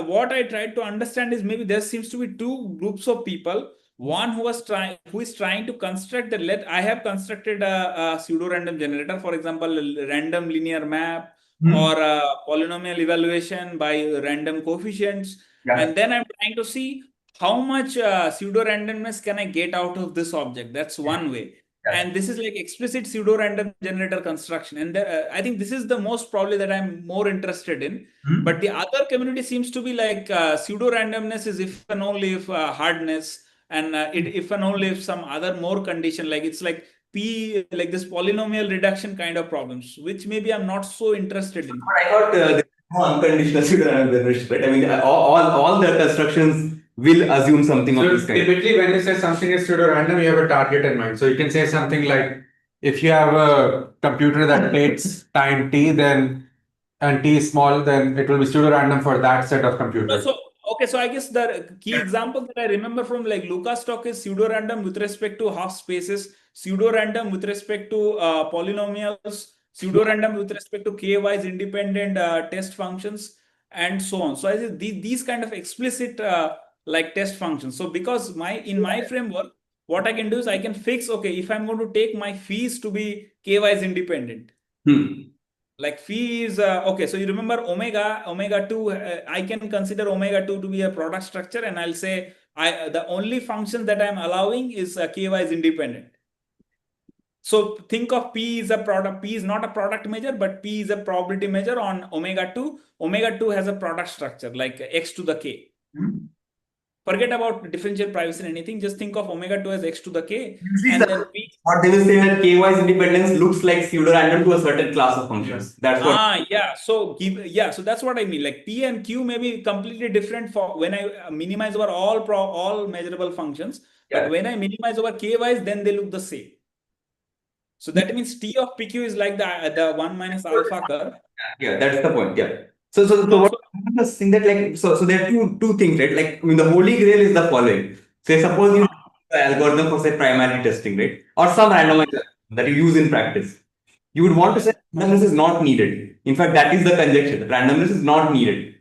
what I tried to understand is maybe there seems to be two groups of people. One who is trying to construct the I have constructed a pseudo random generator, for example, a random linear map or a polynomial evaluation by random coefficients, and then I'm trying to see how much pseudo randomness can I get out of this object. That's one way. And this is like explicit pseudo random generator construction, and I think this is the most probably that I'm more interested in. But the other community seems to be like pseudo randomness is if and only if hardness, and if and only if some other more condition, like it's like like this polynomial reduction kind of problems, which maybe I'm not so interested in. But I thought there is no unconditional pseudo random generation, right? I mean, all the constructions will assume something of this kind. Typically, when you say something is pseudo random, you have a target in mind. So you can say something like, if you have a computer that takes time t, then and t is small, then it will be pseudo-random for that set of computers. So, okay, so I guess the key example that I remember from like Lucas talk is pseudo-random with respect to half spaces, pseudo-random with respect to polynomials, pseudo-random with respect to k-wise independent test functions, and so on. So I say these kind of explicit like test functions. So because in my framework, what I can do is I can fix, okay, if I'm going to take my fees to be k-wise independent. Like phi is okay. So you remember omega 2. I can consider omega 2 to be a product structure, and I'll say the only function that I'm allowing is k-wise independent. So think of P is a product. P is not a product measure, but P is a probability measure on omega 2. Omega 2 has a product structure like x to the k. Forget about differential privacy and anything. Just think of omega 2 as x to the k. And then P. What they will say that k-wise independence looks like pseudo-random to a certain class of functions. That's what. Yeah. So so that's what I mean. Like P and Q may be completely different for when I minimize over all measurable functions. But when I minimize over k-wise, then they look the same. So that means T of PQ is like the 1 minus alpha curve. Yeah, that's the point. Yeah. So what I'm just saying that like so there are two things, right? Like I mean, the holy grail is the following. Say suppose you have the algorithm for say primary testing, right? Or some randomizer that you use in practice. You would want to say randomness is not needed. In fact, that is the conjecture. That randomness is not needed.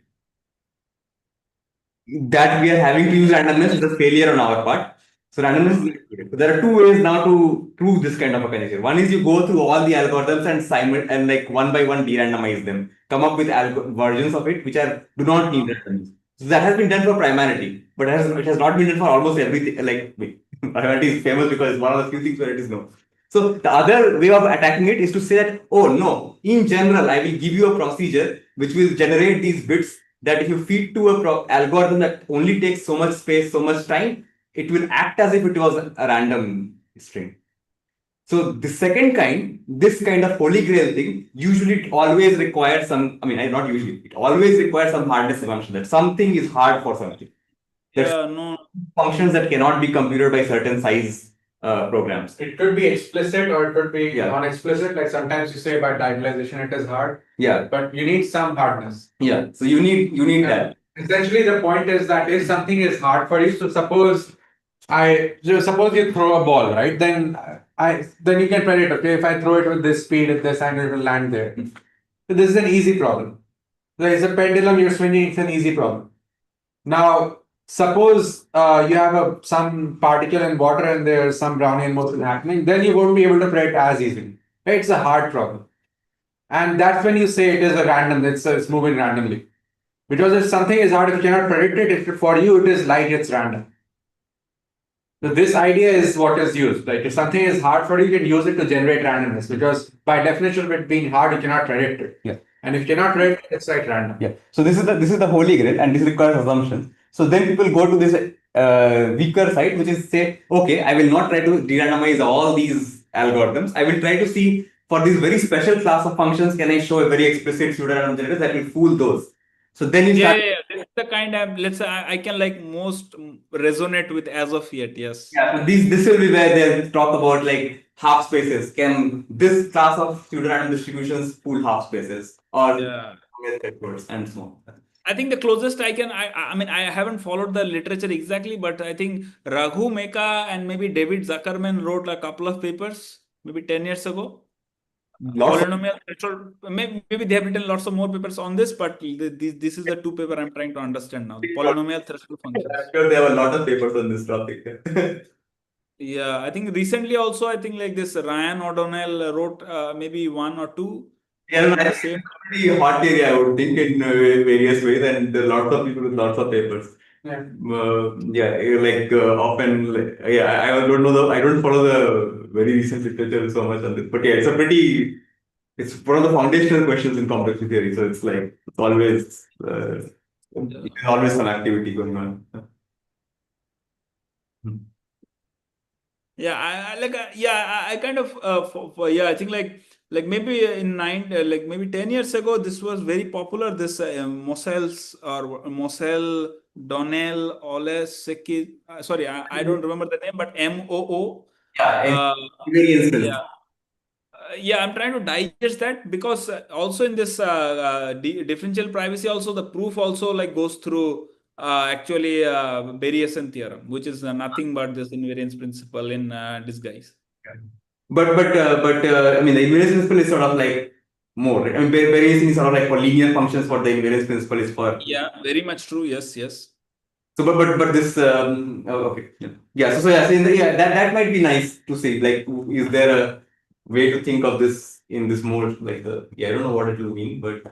That we are having to use randomness is a failure on our part. So randomness is not needed. So there are two ways now to prove this kind of a conjecture. One is you go through all the algorithms and like one by one de-randomize them, come up with versions of it which do not need randomness. So that has been done for primarity, but it has not been done for almost everything. Like primarity is famous because it's one of the few things where it is known. So the other way of attacking it is to say that, oh no, in general, I will give you a procedure which will generate these bits that if you feed to a algorithm that only takes so much space, so much time, it will act as if it was a random string. So the second kind, this kind of holy grail thing, usually it always requires some, not usually, it always requires some hardness assumption that something is hard for something. There's functions that cannot be computed by certain size programs. It could be explicit or it could be non-explicit. Like sometimes you say by diagonalization it is hard. Yeah. But you need some hardness. Yeah. So you need that. Essentially, the point is that if something is hard for you, so suppose you throw a ball, right? Then you can predict, okay, if I throw it with this speed at this angle, it will land there. So this is an easy problem. There is a pendulum you're swinging, it's an easy problem. Now, suppose you have some particle in water and there's some Brownian motion happening, then you won't be able to predict as easily. Right? It's a hard problem. And that's when you say it is a random, it's moving randomly. Because if something is hard, if you cannot predict it, for you it is like it's random. So this idea is what is used. Like if something is hard for you, you can use it to generate randomness. Because by definition of it being hard, you cannot predict it. Yeah. And if you cannot predict it, it's like random. Yeah. So this is the holy grail, and this requires assumptions. So then people go to this weaker side, which is say, okay, I will not try to de-randomize all these algorithms. I will try to see for this very special class of functions, can I show a very explicit pseudo-random generators that will fool those. So then you start. This is the kind of, let's say, I can like most resonate with as of yet. Yes. Yeah. So this will be where they talk about like half spaces. Can this class of pseudo-random distributions fool half spaces or and so on? I think the closest I haven't followed the literature exactly, but I think Raghu Meka and maybe David Zuckerman wrote a couple of papers maybe 10 years ago. Polynomial threshold, maybe they have written lots of more papers on this, but this is the two paper I'm trying to understand now. Polynomial threshold functions. I'm sure there have a lot of papers on this topic. Yeah, I think recently also, I think like this Ryan O'Donnell wrote maybe one or two. Yeah, that's a pretty hot area, I would think, in various ways, and there are lots of people with lots of papers. Yeah. Often, I don't know I don't follow the very recent literature so much on this, but yeah, it's one of the foundational questions in complexity theory. So it's like always, there's always some activity going on. Yeah, I kind of I think like maybe in maybe 10 years ago, this was very popular. This Mosel Donnell Oleseki. Sorry, I don't remember the name, but MOO. Yeah, invariance. Yeah, I'm trying to digest that because also in this differential privacy, also the proof also like goes through actually Bayesian theorem, which is nothing but this invariance principle in disguise. But I mean, the invariance principle is sort of like more. I mean, variation is sort of like for linear functions. What the invariance principle is for. Yeah, very much true. Yes, yes. So, but this okay, yeah. So in the, yeah, that might be nice to see. Like, is there a way to think of this in this more like the I don't know what it will mean, but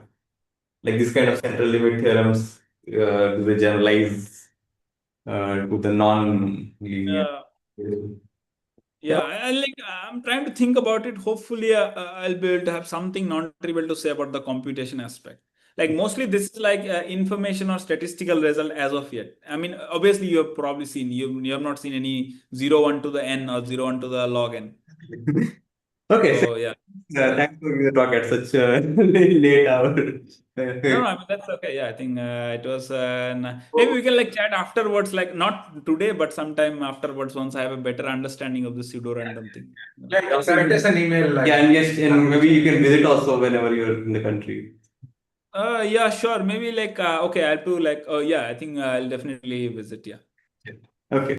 like this kind of central limit theorems, do they generalize to the non-linear? Uh, Yeah, I'm trying to think about it. Hopefully, I'll be able to have something non-trivial to say about the computation aspect. Like mostly this is like information or statistical result as of yet. I mean, obviously you have probably seen you have not seen any 0, 1 to the n or 0, 1 to the log n. Okay, so So yeah. thanks for giving the talk at such a late hour. No, no, I mean that's okay. Yeah, I think it was. Maybe we can like chat afterwards, like not today, but sometime afterwards once I have a better understanding of the pseudo random thing. Yeah, send us an email. Like, Yeah, and yes, and maybe you can visit also whenever you're in the country. Yeah, sure. Maybe like okay, I'll do like yeah, I think I'll definitely visit. Yeah. Okay.